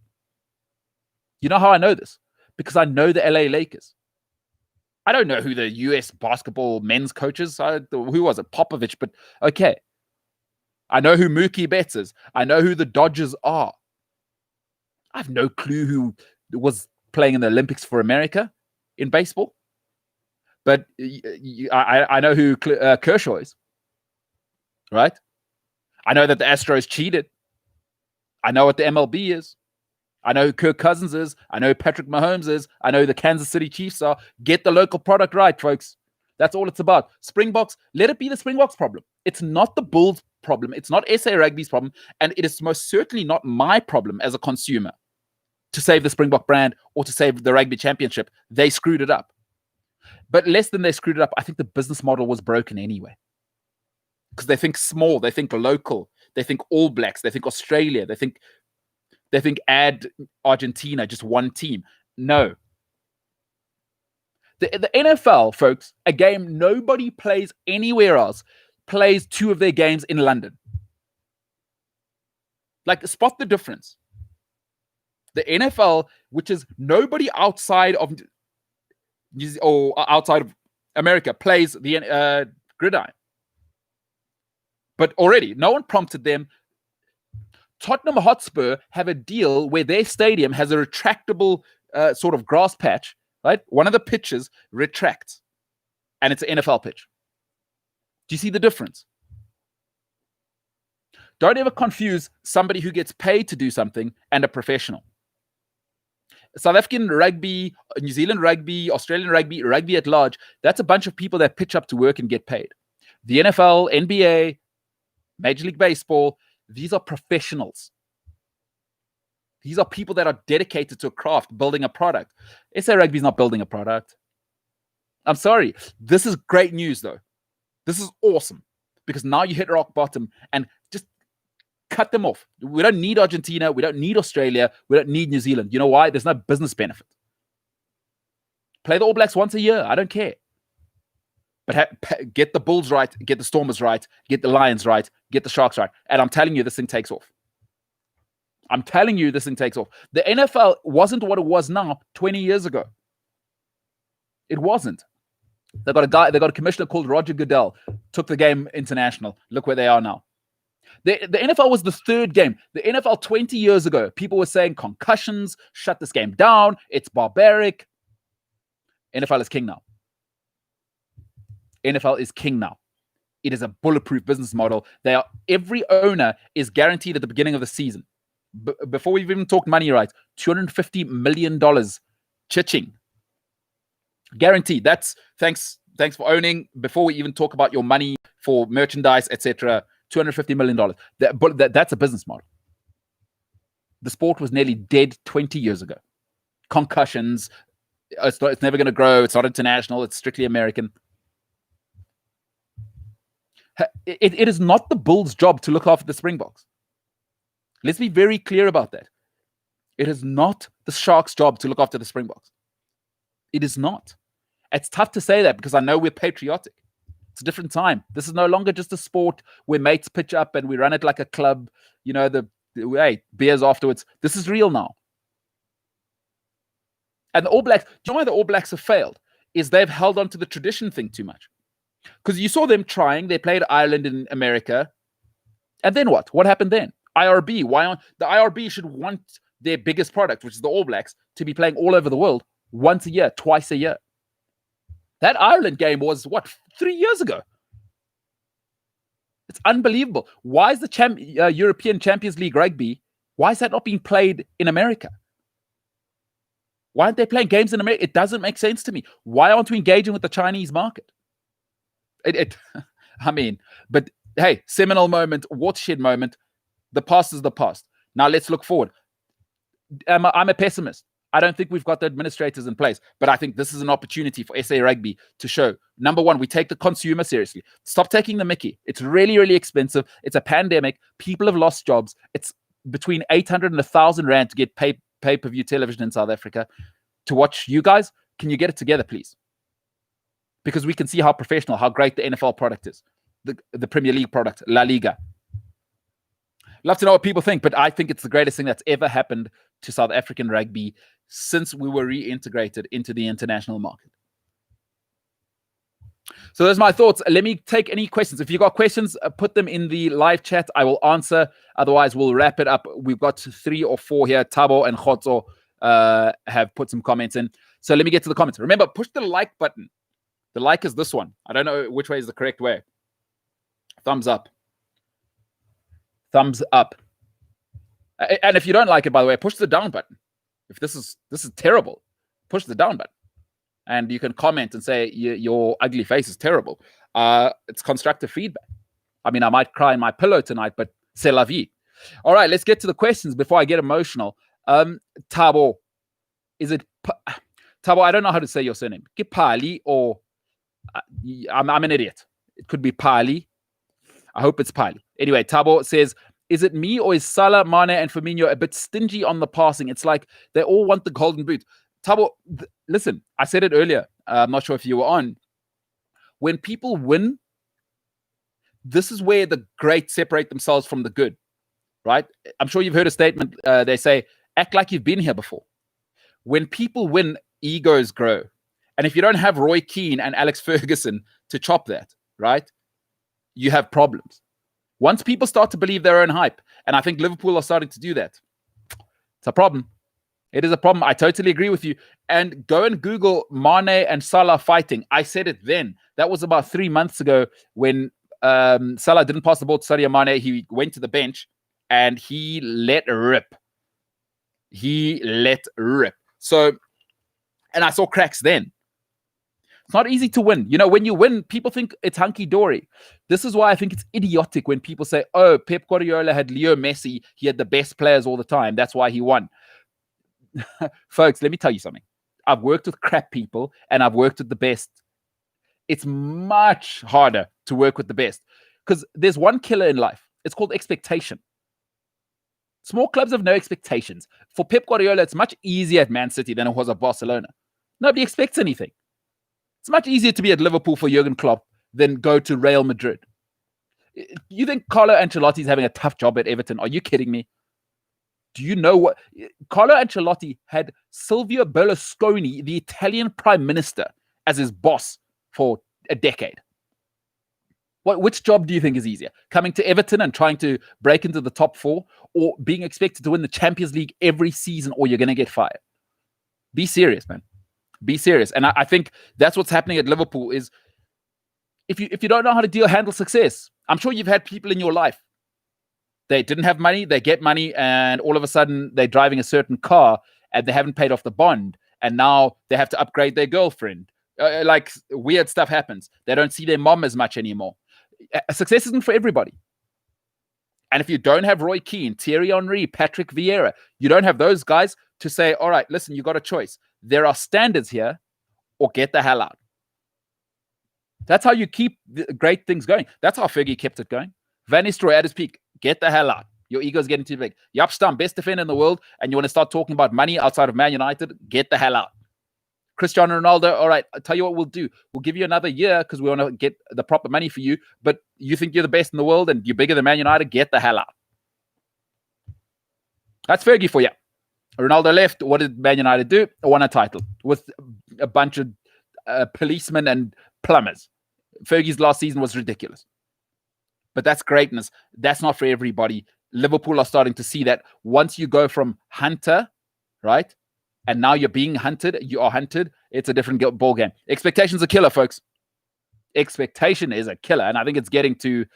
You know how I know this? Because I know the LA Lakers. I don't know who the US basketball men's coach is. Who was it? Popovich, but okay. I know who Mookie Betts is. I know who the Dodgers are. I have no clue who was playing in the Olympics for America in baseball. But I know who Kershaw is, right? I know that the Astros cheated. I know what the MLB is. I know who Kirk Cousins is. I know who Patrick Mahomes is. I know who the Kansas City Chiefs are. Get the local product right, folks. That's all it's about. Springboks, let it be the Springboks problem. It's not the Bulls problem. It's not SA Rugby's problem. And it is most certainly not my problem as a consumer to save the Springbok brand or to save the rugby championship. They screwed it up. But less than they screwed it up, I think the business model was broken anyway. Because they think small, they think local, they think All Blacks, they think Australia, they think add Argentina, just one team. No. The NFL, folks, a game nobody plays anywhere else, plays 2 of their games in London. Like, spot the difference. The NFL, which is nobody outside of America, plays the gridiron. But already, no one prompted them. Tottenham Hotspur have a deal where their stadium has a retractable sort of grass patch, right? One of the pitches retracts, and it's an NFL pitch. Do you see the difference? Don't ever confuse somebody who gets paid to do something and a professional. South African rugby, New Zealand rugby, Australian rugby, rugby at large, that's a bunch of people that pitch up to work and get paid. The NFL, NBA, Major League Baseball, these are professionals. These are people that are dedicated to a craft, building a product. SA Rugby is not building a product. I'm sorry. This is great news, though. This is awesome because now you hit rock bottom and just cut them off. We don't need Argentina. We don't need Australia. We don't need New Zealand. You know why? There's no business benefit. Play the All Blacks once a year. I don't care. But get the Bulls right, get the Stormers right, get the Lions right, get the Sharks right. And I'm telling you, this thing takes off. I'm telling you, this thing takes off. The NFL wasn't what it was now 20 years ago. It wasn't. They got a commissioner called Roger Goodell, took the game international. Look where they are now. The NFL was the third game. The NFL 20 years ago, people were saying concussions, shut this game down, it's barbaric. NFL is king now. NFL is king now. It is a bulletproof business model. Every owner is guaranteed at the beginning of the season. Before we've even talked money rights, $250 million chiching. Guaranteed. That's thanks for owning. Before we even talk about your money for merchandise, etc., $250 million. That's a business model. The sport was nearly dead 20 years ago. Concussions. It's never going to grow. It's not international. It's strictly American. It is not the Bulls' job to look after the Springboks. Let's be very clear about that. It is not the Sharks' job to look after the Springboks. It is not. It's tough to say that because I know we're patriotic. It's a different time. This is no longer just a sport where mates pitch up and we run it like a club. You know, hey, beers afterwards. This is real now. And the All Blacks, do you know why the All Blacks have failed? Is they've held on to the tradition thing too much. Because you saw them trying. They played Ireland in America. And then what? What happened then? IRB. The IRB should want their biggest product, which is the All Blacks, to be playing all over the world once a year, twice a year. That Ireland game was, 3 years ago? It's unbelievable. Why is the European Champions League rugby, why is that not being played in America? Why aren't they playing games in America? It doesn't make sense to me. Why aren't we engaging with the Chinese market? I mean, but hey, seminal moment, watershed moment. The past is the past. Now let's look forward. I'm a pessimist. I don't think we've got the administrators in place, but I think this is an opportunity for SA Rugby to show, number one, we take the consumer seriously. Stop taking the mickey. It's really, really expensive. It's a pandemic. People have lost jobs. It's between 800 and 1,000 rand to get pay-per-view television in South Africa. To watch you guys, can you get it together, please? Because we can see how professional, how great the NFL product is. The Premier League product, La Liga. Love to know what people think, but I think it's the greatest thing that's ever happened to South African rugby since we were reintegrated into the international market. So those are my thoughts. Let me take any questions. If you've got questions, put them in the live chat. I will answer. Otherwise, we'll wrap it up. We've got 3 or 4 here. Tabo and Khotso have put some comments in. So let me get to the comments. Remember, push the like button. The like is this one. I don't know which way is the correct way. Thumbs up. Thumbs up. And if you don't like it, by the way, push the down button. If this is terrible, push the down button. And you can comment and say, your ugly face is terrible. It's constructive feedback. I mean, I might cry in my pillow tonight, but c'est la vie. All right, let's get to the questions before I get emotional. Tabo, is it... Tabo, I don't know how to say your surname. Pali or... I'm an idiot. It could be Pali. I hope it's Pali. Anyway, Tabo says, is it me or is Salah, Mane, and Firmino a bit stingy on the passing? It's like they all want the golden boot. Tabo, listen, I said it earlier. I'm not sure if you were on. When people win, this is where the great separate themselves from the good, right? I'm sure you've heard a statement. They say, act like you've been here before. When people win, egos grow. And if you don't have Roy Keane and Alex Ferguson to chop that, right, you have problems. Once people start to believe their own hype, and I think Liverpool are starting to do that, it's a problem. It is a problem. I totally agree with you. And go and Google Mane and Salah fighting. I said it then. That was about 3 months ago when Salah didn't pass the ball to Sadio Mane. He went to the bench and he let rip. He let rip. So, and I saw cracks then. It's not easy to win. You know, when you win, people think it's hunky-dory. This is why I think it's idiotic when people say, oh, Pep Guardiola had Leo Messi. He had the best players all the time. That's why he won. Folks, let me tell you something. I've worked with crap people and I've worked with the best. It's much harder to work with the best because there's one killer in life. It's called expectation. Small clubs have no expectations. For Pep Guardiola, it's much easier at Man City than it was at Barcelona. Nobody expects anything. It's much easier to be at Liverpool for Jurgen Klopp than go to Real Madrid. You think Carlo Ancelotti is having a tough job at Everton? Are you kidding me? Do you know what? Carlo Ancelotti had Silvio Berlusconi, the Italian prime minister, as his boss for a decade. Which job do you think is easier? Coming to Everton and trying to break into the top 4, or being expected to win the Champions League every season, or you're going to get fired? Be serious, man. Be serious. And I think that's what's happening at Liverpool is if you don't know how to handle success, I'm sure you've had people in your life. They didn't have money, they get money, and all of a sudden they're driving a certain car and they haven't paid off the bond. And now they have to upgrade their girlfriend. Like weird stuff happens. They don't see their mom as much anymore. Success isn't for everybody. And if you don't have Roy Keane, Thierry Henry, Patrick Vieira, you don't have those guys to say, all right, listen, you got a choice. There are standards here, or get the hell out. That's how you keep great things going. That's how Fergie kept it going. Van Nistelrooy at his peak, get the hell out. Your ego's getting too big. Jaap Stam, best defender in the world, and you want to start talking about money outside of Man United, get the hell out. Cristiano Ronaldo, all right, I'll tell you what we'll do. We'll give you another year because we want to get the proper money for you, but you think you're the best in the world and you're bigger than Man United, get the hell out. That's Fergie for you. Ronaldo left. What did Man United do? Won a title with a bunch of policemen and plumbers. Fergie's last season was ridiculous. But that's greatness. That's not for everybody. Liverpool are starting to see that once you go from hunter, right, and now you're being hunted, you are hunted, it's a different ball game. Expectations are killer, folks. expectation is a killer, and I think it's getting to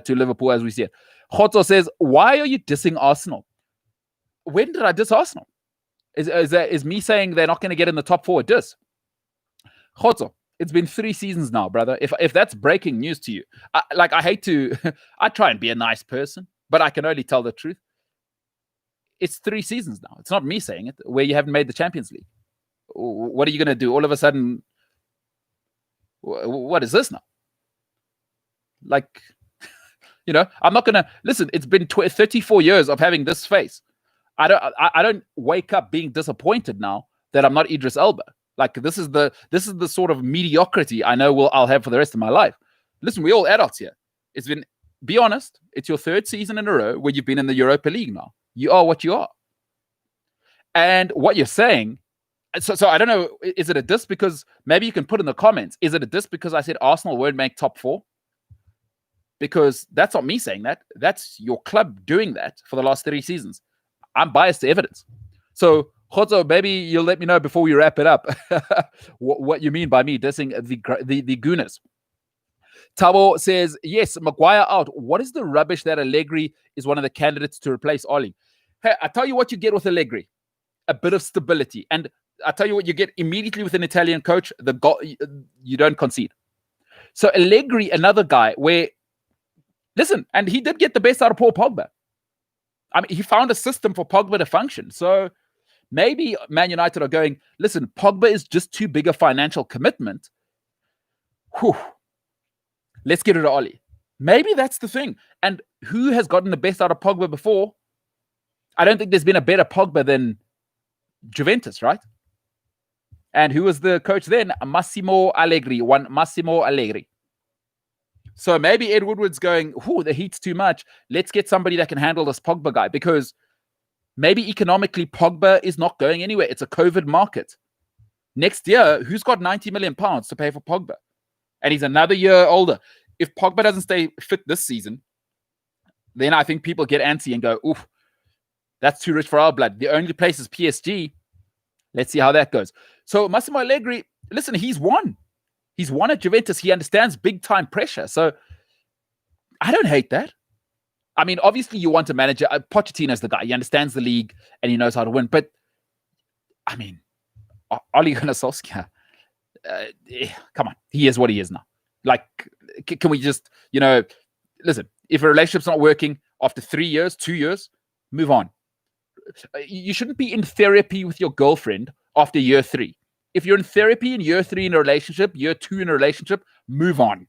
Liverpool as we see it. Khotso says, why are you dissing Arsenal? When did I diss Arsenal? Is me saying they're not going to get in the top 4 a diss? Khotso, it's been 3 seasons now, brother. If that's breaking news to you, I hate to, I try and be a nice person, but I can only tell the truth. It's 3 seasons now. It's not me saying it, where you haven't made the Champions League. What are you going to do? All of a sudden, what is this now? Like, I'm not going to listen. It's been 34 years of having this face. I don't wake up being disappointed now that I'm not Idris Elba. Like, this is the sort of mediocrity I know I'll have for the rest of my life. Listen, we're all adults here. Be honest, it's your 3rd season in a row where you've been in the Europa League now. You are what you are. And what you're saying, so I don't know, is it a diss? Because maybe you can put in the comments, is it a diss because I said Arsenal won't make top 4? Because that's not me saying that. That's your club doing that for the last 3 seasons. I'm biased to evidence. So, Khotso, maybe you'll let me know before we wrap it up what you mean by me dissing the Gooners. Tabo says, yes, Maguire out. What is the rubbish that Allegri is one of the candidates to replace Oli? Hey, I tell you what you get with Allegri. A bit of stability. And I tell you what you get immediately with an Italian coach, the goal, you don't concede. So Allegri, another guy where, listen, and he did get the best out of Paul Pogba. I mean, he found a system for Pogba to function. So maybe Man United are going, listen, Pogba is just too big a financial commitment. Whew. Let's get rid of Oli. Maybe that's the thing. And who has gotten the best out of Pogba before? I don't think there's been a better Pogba than Juventus, right? And who was the coach then? Massimo Allegri. So maybe Ed Woodward's going, the heat's too much. Let's get somebody that can handle this Pogba guy, because maybe economically Pogba is not going anywhere. It's a COVID market. Next year, who's got 90 million pounds to pay for Pogba? And he's another year older. If Pogba doesn't stay fit this season, then I think people get antsy and go, oof, that's too rich for our blood. The only place is PSG. Let's see how that goes. So Massimo Allegri, listen, he's won. He's won at Juventus. He understands big-time pressure. So I don't hate that. I mean, obviously you want a manager. Pochettino's the guy. He understands the league and he knows how to win. But, I mean, Ole Gunnar Solskjaer, come on. He is what he is now. Like, can we just, listen, if a relationship's not working after 3 years, 2 years, move on. You shouldn't be in therapy with your girlfriend after year 3. If you're in therapy in year 3 in a relationship, year 2 in a relationship, move on.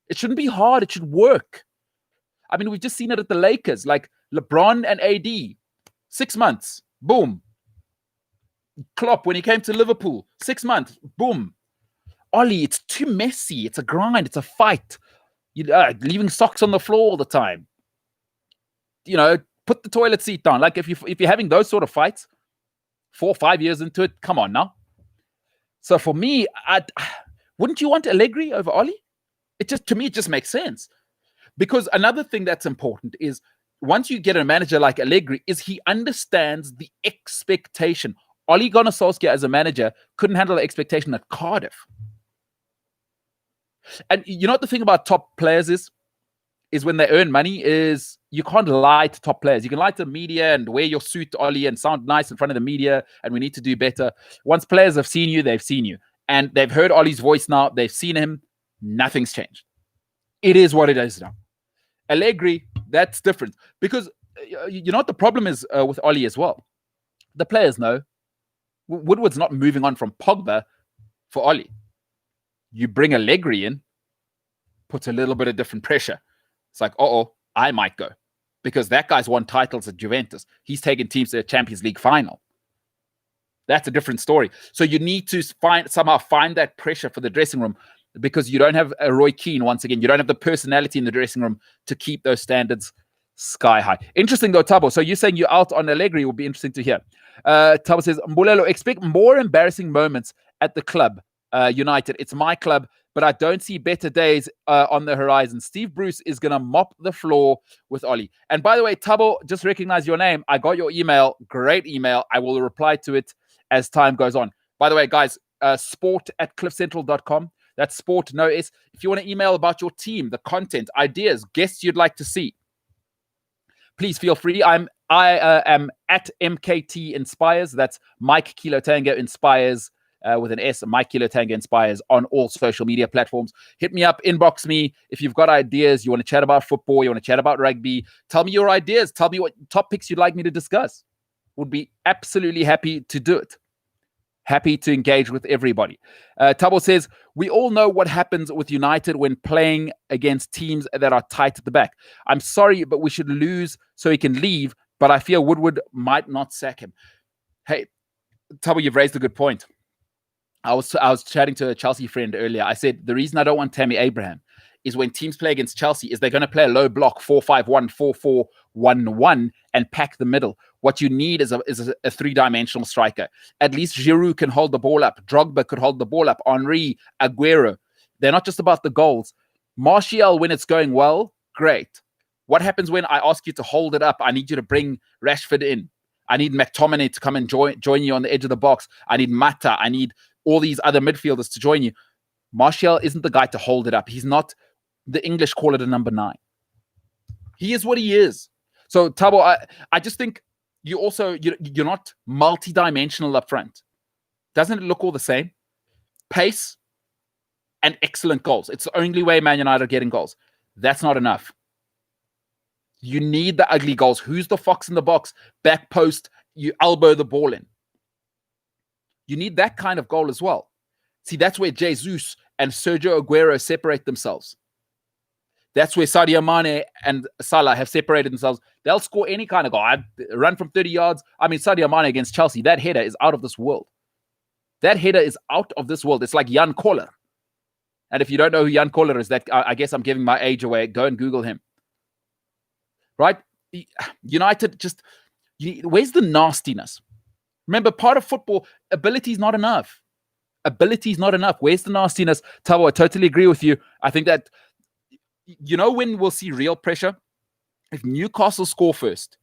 It shouldn't be hard. It should work. I mean, we've just seen it at the Lakers, like LeBron and AD, 6 months, boom. Klopp, when he came to Liverpool, 6 months, boom. Oli, it's too messy. It's a grind. It's a fight. Leaving socks on the floor all the time. Put the toilet seat down. Like if you're having those sort of fights, 4 or 5 years into it, come on now. So for me, wouldn't you want Allegri over Oli? To me, it just makes sense. Because another thing that's important is once you get a manager like Allegri, is he understands the expectation. Ole Gunnar Solskjaer as a manager couldn't handle the expectation at Cardiff. And you know what the thing about top players is when they earn money is you can't lie to top players. You can lie to the media and wear your suit, Oli, and sound nice in front of the media, and we need to do better. Once players have seen you, they've seen you. And they've heard Oli's voice now. They've seen him. Nothing's changed. It is what it is now. Allegri, that's different. Because you know what the problem is with Oli as well? The players know. Woodward's not moving on from Pogba for Oli. You bring Allegri in, puts a little bit of different pressure. It's like, I might go. Because that guy's won titles at Juventus. He's taken teams to the Champions League final. That's a different story. So you need to somehow find that pressure for the dressing room, because you don't have a Roy Keane once again. You don't have the personality in the dressing room to keep those standards sky high. Interesting though, Tabo. So you're saying you're out on Allegri. It will be interesting to hear. Tabo says, Mbulelo, expect more embarrassing moments at the club, United. It's my club, but I don't see better days on the horizon. Steve Bruce is going to mop the floor with Oli. And by the way, Tabo, just recognize your name. I got your email. Great email. I will reply to it as time goes on. By the way, guys, sport@cliffcentral.com. That's sport, no S. If you want to email about your team, the content, ideas, guests you'd like to see, please feel free. I am at MKT Inspires. That's Mike Kilo Tango Inspires with an S. Mike Kilo Tango Inspires on all social media platforms. Hit me up, inbox me if you've got ideas. You want to chat about football, you want to chat about rugby. Tell me your ideas. Tell me what topics you'd like me to discuss. Would be absolutely happy to do it. Happy to engage with everybody. Tabo says, we all know what happens with United when playing against teams that are tight at the back. I'm sorry, but we should lose so he can leave, but I fear Woodward might not sack him. Hey, Tabo, you've raised a good point. I was chatting to a Chelsea friend earlier. I said, the reason I don't want Tammy Abraham is when teams play against Chelsea is they're going to play a low block 4-5-1, 4-4-1-1 and pack the middle. What you need is a three-dimensional striker. At least Giroud can hold the ball up. Drogba could hold the ball up. Henry, Aguero. They're not just about the goals. Martial, when it's going well, great. What happens when I ask you to hold it up? I need you to bring Rashford in. I need McTominay to come and join you on the edge of the box. I need Mata. I need all these other midfielders to join you. Martial isn't the guy to hold it up. He's not, the English call it a number 9. He is what he is. So, Tabo, I just think you're not multi-dimensional up front. Doesn't it look all the same? Pace and excellent goals. It's the only way Man United are getting goals. That's not enough. You need the ugly goals. Who's the fox in the box? Back post, you elbow the ball in. You need that kind of goal as well. See, that's where Jesus and Sergio Aguero separate themselves. That's where Sadio Mane and Salah have separated themselves. They'll score any kind of goal. I'd run from 30 yards. I mean, Sadio Mane against Chelsea, that header is out of this world. That header is out of this world. It's like Jan Koller. And if you don't know who Jan Koller is, that I guess I'm giving my age away. Go and Google him. Right? United just, where's the nastiness? Remember, part of football, ability is not enough. Ability is not enough. Where's the nastiness? Tabo, I totally agree with you. I think that, you know when we'll see real pressure? If Newcastle score first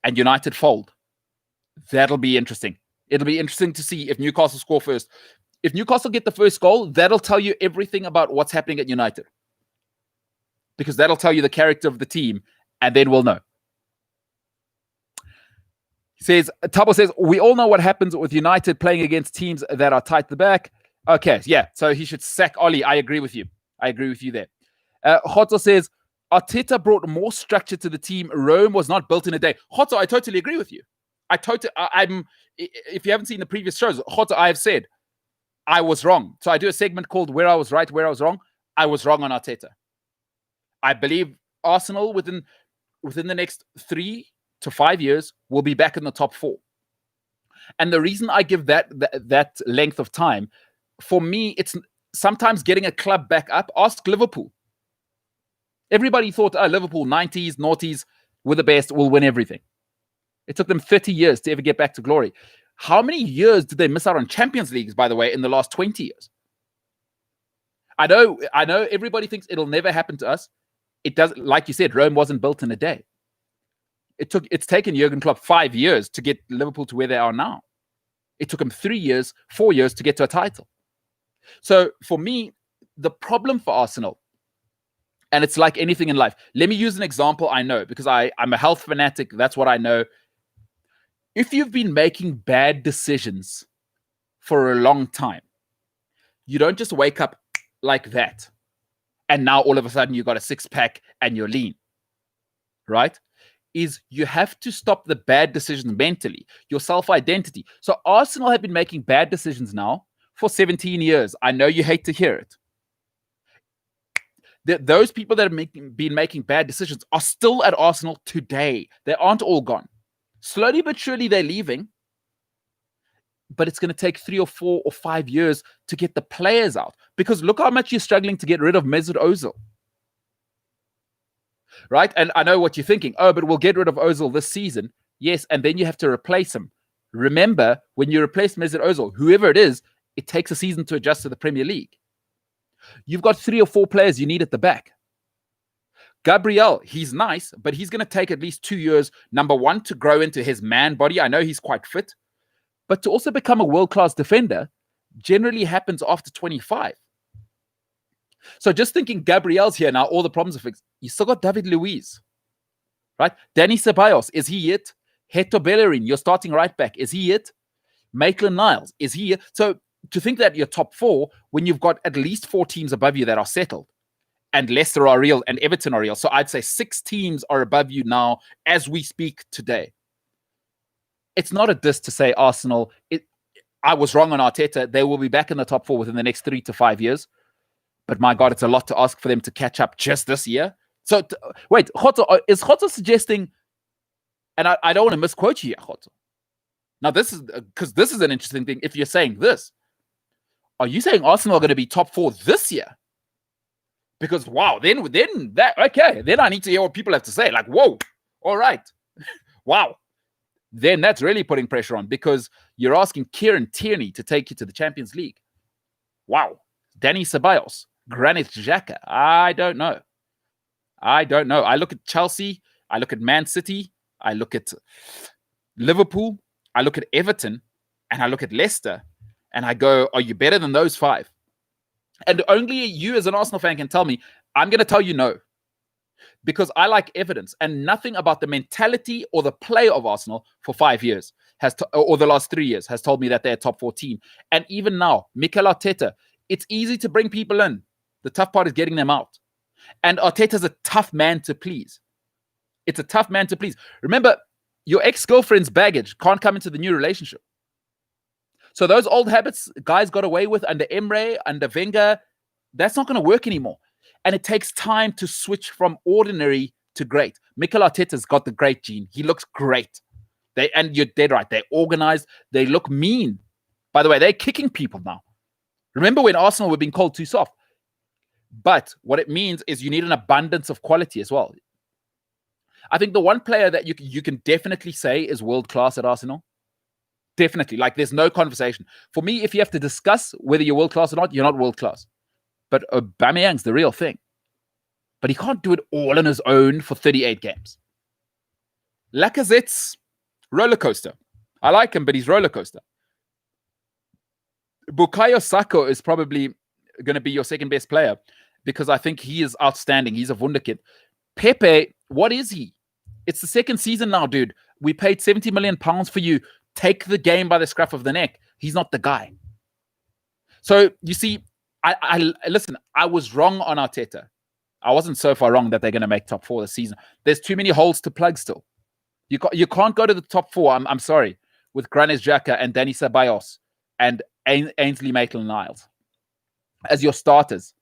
and United fold, that'll be interesting. It'll be interesting to see if Newcastle score first. If Newcastle get the first goal, that'll tell you everything about what's happening at United. Because that'll tell you the character of the team, and then we'll know. Tabo says, we all know what happens with United playing against teams that are tight at the back. Okay, yeah, so he should sack Oli. I agree with you. I agree with you there. Hoto says, Arteta brought more structure to the team. Rome was not built in a day. Hoto, I totally agree with you. If you haven't seen the previous shows, Hoto, I have said, I was wrong. So I do a segment called Where I Was Right, Where I Was Wrong. I was wrong on Arteta. I believe Arsenal within the next 3 to 5 years will be back in the top 4. And the reason I give that length of time, for me, it's sometimes getting a club back up. Ask Liverpool. Everybody thought, Liverpool, 90s, noughties, were the best, will win everything. It took them 30 years to ever get back to glory. How many years did they miss out on Champions Leagues, by the way, in the last 20 years? I know everybody thinks it'll never happen to us. It does, like you said, Rome wasn't built in a day. It's taken Jurgen Klopp 5 years to get Liverpool to where they are now. It took him 3 years, 4 years to get to a title. So for me, the problem for Arsenal, and it's like anything in life. Let me use an example I know, because I'm a health fanatic. That's what I know. If you've been making bad decisions for a long time, you don't just wake up like that and now all of a sudden you got a six-pack and you're lean, right? Is you have to stop the bad decisions mentally, your self-identity. So Arsenal have been making bad decisions now for 17 years. I know you hate to hear it. Those people that have been making bad decisions are still at Arsenal today. They aren't all gone. Slowly but surely they're leaving. But it's going to take 3 or 4 or 5 years to get the players out. Because look how much you're struggling to get rid of Mesut Ozil. Right? And I know what you're thinking. Oh, but we'll get rid of Ozil this season. Yes, and then you have to replace him. Remember, when you replace Mesut Ozil, whoever it is, it takes a season to adjust to the Premier League. You've got 3 or 4 players you need at the back. Gabriel, he's nice, but he's going to take at least 2 years, number one, to grow into his man body. I know he's quite fit. But to also become a world-class defender generally happens after 25. So just thinking Gabriel's here now, all the problems are fixed. You still got David Luiz, right? Danny Ceballos, is he it? Hector Bellerin, your starting right back, is he it? Maitland-Niles, is he it? So to think that you're top 4 when you've got at least 4 teams above you that are settled, and Leicester are real and Everton are real. So I'd say 6 teams are above you now as we speak today. It's not a diss to say Arsenal, I was wrong on Arteta. They will be back in the top 4 within the next 3 to 5 years. But my God, it's a lot to ask for them to catch up just this year. So wait, Jota, is Jota suggesting, and I don't want to misquote you here, Jota. Now this is, because this is an interesting thing. If you're saying this, are you saying Arsenal are going to be top 4 this year? Because wow, then that, okay, then I need to hear what people have to say. Like, whoa, all right, wow. Then that's really putting pressure on, because you're asking Kieran Tierney to take you to the Champions League. Wow. Danny Ceballos, Granit Xhaka. I don't know. I look at Chelsea. I look at Man City. I look at Liverpool. I look at Everton. And I look at Leicester. And I go, are you better than those 5? And only you as an Arsenal fan can tell me. I'm going to tell you no. Because I like evidence, and nothing about the mentality or the play of Arsenal for 5 years or the last 3 years has told me that they're a top 4 team. And even now, Mikel Arteta, it's easy to bring people in. The tough part is getting them out. And Arteta's a tough man to please. It's a tough man to please. Remember, your ex-girlfriend's baggage can't come into the new relationship. So those old habits guys got away with under Emre, under Wenger, that's not going to work anymore. And it takes time to switch from ordinary to great. Mikel Arteta's got the great gene. He looks great. And you're dead right. They're organized. They look mean. By the way, they're kicking people now. Remember when Arsenal were being called too soft? But what it means is you need an abundance of quality as well. I think the one player that you can definitely say is world-class at Arsenal, definitely, like there's no conversation. For me, if you have to discuss whether you're world-class or not, you're not world-class. But Aubameyang's the real thing. But he can't do it all on his own for 38 games. Lacazette's roller coaster. I like him, but he's roller coaster. Bukayo Saka is probably going to be your second best player because I think he is outstanding. He's a wunderkid. Pepe, what is he? It's the second season now, dude. We paid £70 million for you. Take the game by the scruff of the neck. He's not the guy. So you see, I listen, I was wrong on Arteta. I wasn't so far wrong that they're going to make top 4 this season. There's too many holes to plug still. You can't go to the top 4, I'm sorry, with Granit Xhaka and Danny Ceballos and Ainsley Maitland-Niles as your starters.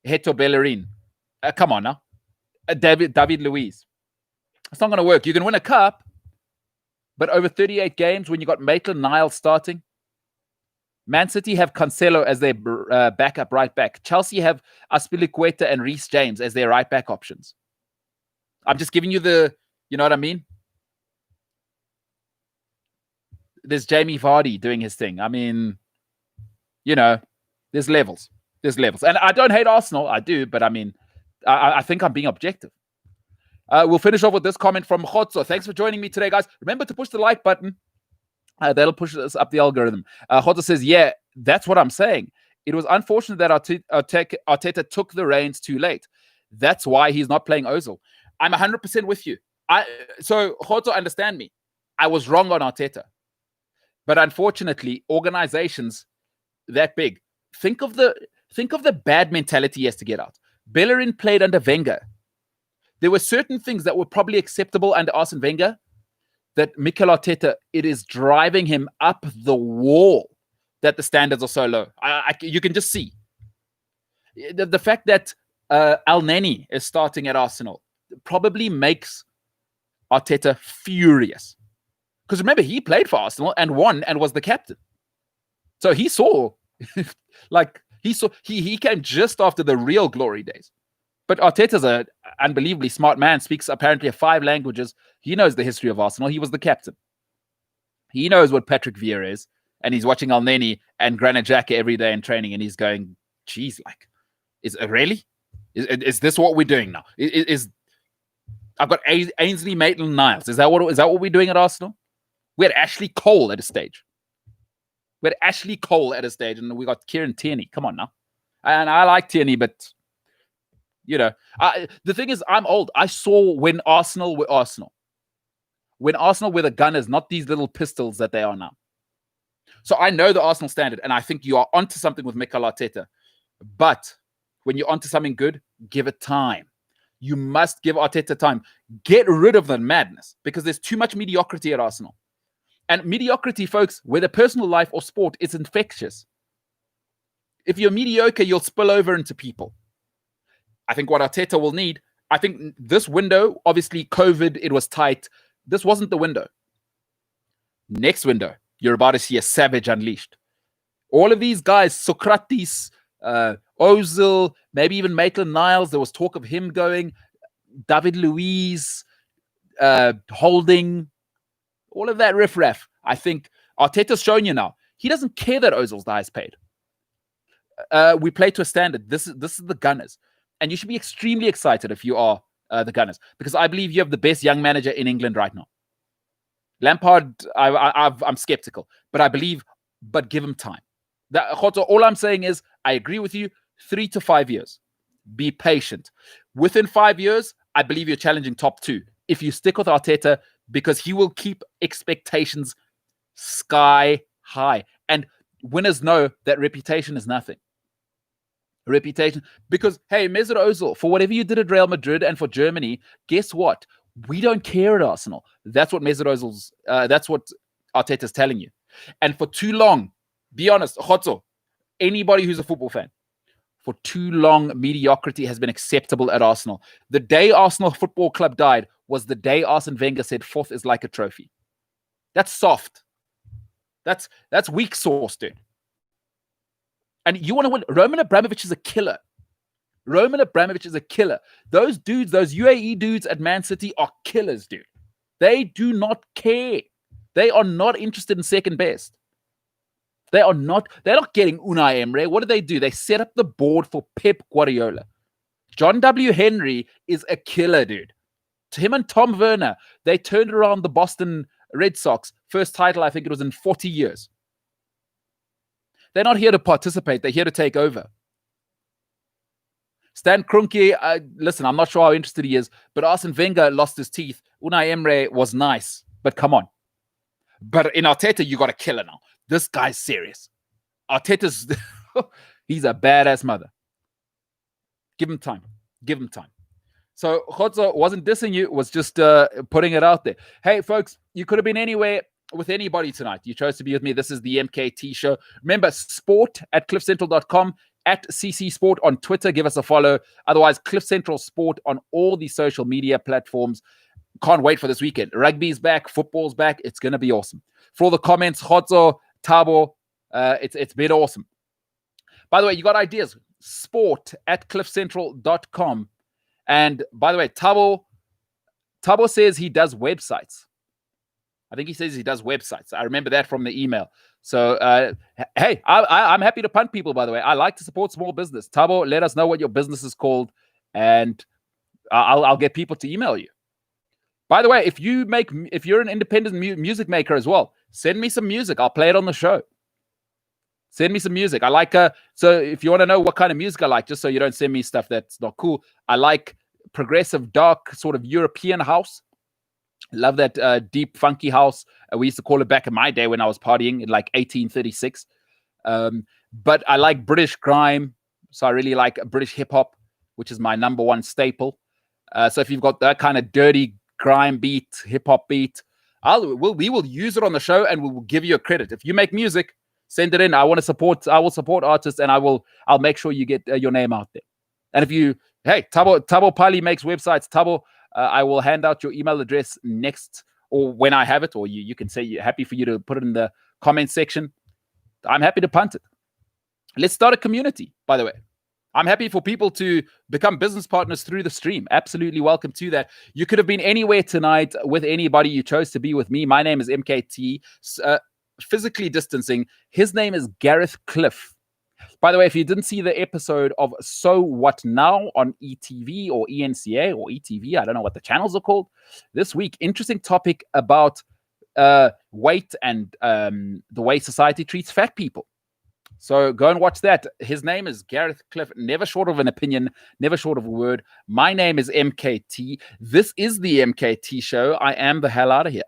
Hector Bellerin. Come on now. David Luiz. It's not going to work. You can win a cup, but over 38 games when you got Maitland-Niles starting, Man City have Cancelo as their backup right back. Chelsea have Azpilicueta and Reece James as their right back options. I'm just giving you you know what I mean? There's Jamie Vardy doing his thing. I mean, there's levels. And I don't hate Arsenal. I do, but I mean, I think I'm being objective. We'll finish off with this comment from Khotso. Thanks for joining me today, guys. Remember to push the like button. That'll push us up the algorithm. Khotso says, yeah, that's what I'm saying. It was unfortunate that Arteta took the reins too late. That's why he's not playing Ozil. I'm 100% with you. So Khotso, understand me. I was wrong on Arteta. But unfortunately, organizations that big, think of the bad mentality he has to get out. Bellerin played under Wenger. There were certain things that were probably acceptable under Arsene Wenger that Mikel Arteta, it is driving him up the wall that the standards are so low. You can just see. The fact that El Neni is starting at Arsenal probably makes Arteta furious. Because remember, he played for Arsenal and won and was the captain. So he saw, he came just after the real glory days. But Arteta's an unbelievably smart man, speaks apparently 5 languages. He knows the history of Arsenal. He was the captain. He knows what Patrick Vieira is. And he's watching El Neni and Granit Xhaka every day in training. And he's going, geez, is it really? Is this what we're doing now? I've got Ainsley Maitland-Niles. Is that what we're doing at Arsenal? We had Ashley Cole at a stage. And we got Kieran Tierney. Come on now. And I like Tierney, but the thing is, I'm old. I saw when Arsenal were Arsenal. When Arsenal were the Gunners, not these little pistols that they are now. So I know the Arsenal standard, and I think you are onto something with Mikel Arteta. But when you're onto something good, give it time. You must give Arteta time. Get rid of the madness, because there's too much mediocrity at Arsenal. And mediocrity, folks, whether personal life or sport, is infectious. If you're mediocre, you'll spill over into people. I think what Arteta will need, I think this window, obviously COVID, it was tight. This wasn't the window. Next window, you're about to see a savage unleashed. All of these guys, Socrates, Ozil, maybe even Maitland-Niles, there was talk of him going, David Luiz, Holding, all of that riffraff. I think Arteta's shown you now. He doesn't care that Ozil's the highest paid. We play to a standard. This is the Gunners. And you should be extremely excited if you are the Gunners, because I believe you have the best young manager in England right now. Lampard, I'm skeptical, but give him time. All I'm saying is, I agree with you, 3 to 5 years. Be patient. Within 5 years, I believe you're challenging top 2. If you stick with Arteta, because he will keep expectations sky high. And winners know that reputation is nothing. Reputation. Because, hey, Mesut Ozil, for whatever you did at Real Madrid and for Germany, guess what? We don't care at Arsenal. That's what Mesut Ozil's, that's what Arteta's telling you. And for too long, be honest, Khotso, anybody who's a football fan, for too long, mediocrity has been acceptable at Arsenal. The day Arsenal Football Club died was the day Arsene Wenger said fourth is like a trophy. That's soft. That's weak sauce, dude. And you want to win. Roman Abramovich is a killer. Roman Abramovich is a killer. Those dudes, those UAE dudes at Man City are killers, dude. They do not care. They are not interested in second best. They're not getting Unai Emery. What do? They set up the board for Pep Guardiola. John W. Henry is a killer, dude. Him and Tom Werner, they turned around the Boston Red Sox. First title, I think it was in 40 years. They're not here to participate. They're here to take over. Stan Kroenke, listen, I'm not sure how interested he is, but Arsene Wenger lost his teeth. Unai Emery was nice, but come on. But in Arteta, you got a killer now. This guy's serious. Arteta's, he's a badass mother. Give him time. Give him time. So Khotso wasn't dissing you, was just putting it out there. Hey, folks, you could have been anywhere with anybody tonight. You chose to be with me. This is the MKT Show. Remember, sport@cliffcentral.com, @CC Sport on Twitter. Give us a follow. Otherwise, Cliff Central Sport on all the social media platforms. Can't wait for this weekend. Rugby's back. Football's back. It's going to be awesome. For all the comments, Khotso, Tabo, it's been awesome. By the way, you got ideas. Sport@cliffcentral.com. And by the way, Tabo says he does websites. I think he says he does websites. I remember that from the email. So, hey, I'm happy to punt people, by the way. I like to support small business. Tabo, let us know what your business is called, and I'll get people to email you. By the way, if you're an independent music maker as well, send me some music. I'll play it on the show. Send me some music. I like so if you want to know what kind of music I like, just so you don't send me stuff that's not cool, I like progressive, dark, sort of European house. Love that deep, funky house. We used to call it back in my day when I was partying in like 1836. But I like British grime. So I really like British hip hop, which is my number one staple. So if you've got that kind of dirty grime beat, hip hop beat, we will use it on the show and we will give you a credit. If you make music, send it in. I will support artists, and I'll make sure you get your name out there. And if you, hey, Tabo Pali makes websites. Tabo, I will hand out your email address next, or when I have it, or you can say you're happy for you to put it in the comment section. I'm happy to punt it. Let's start a community, by the way. I'm happy for people to become business partners through the stream. Absolutely welcome to that. You could have been anywhere tonight with anybody. You chose to be with me. My name is MKT. Physically distancing. His name is Gareth Cliff. By the way, if you didn't see the episode of So What Now on ETV or ENCA or ETV, I don't know what the channels are called, this week, interesting topic about weight and the way society treats fat people. So go and watch that. His name is Gareth Cliff, never short of an opinion, never short of a word. My name is MKT. This is the MKT Show. I am the hell out of here.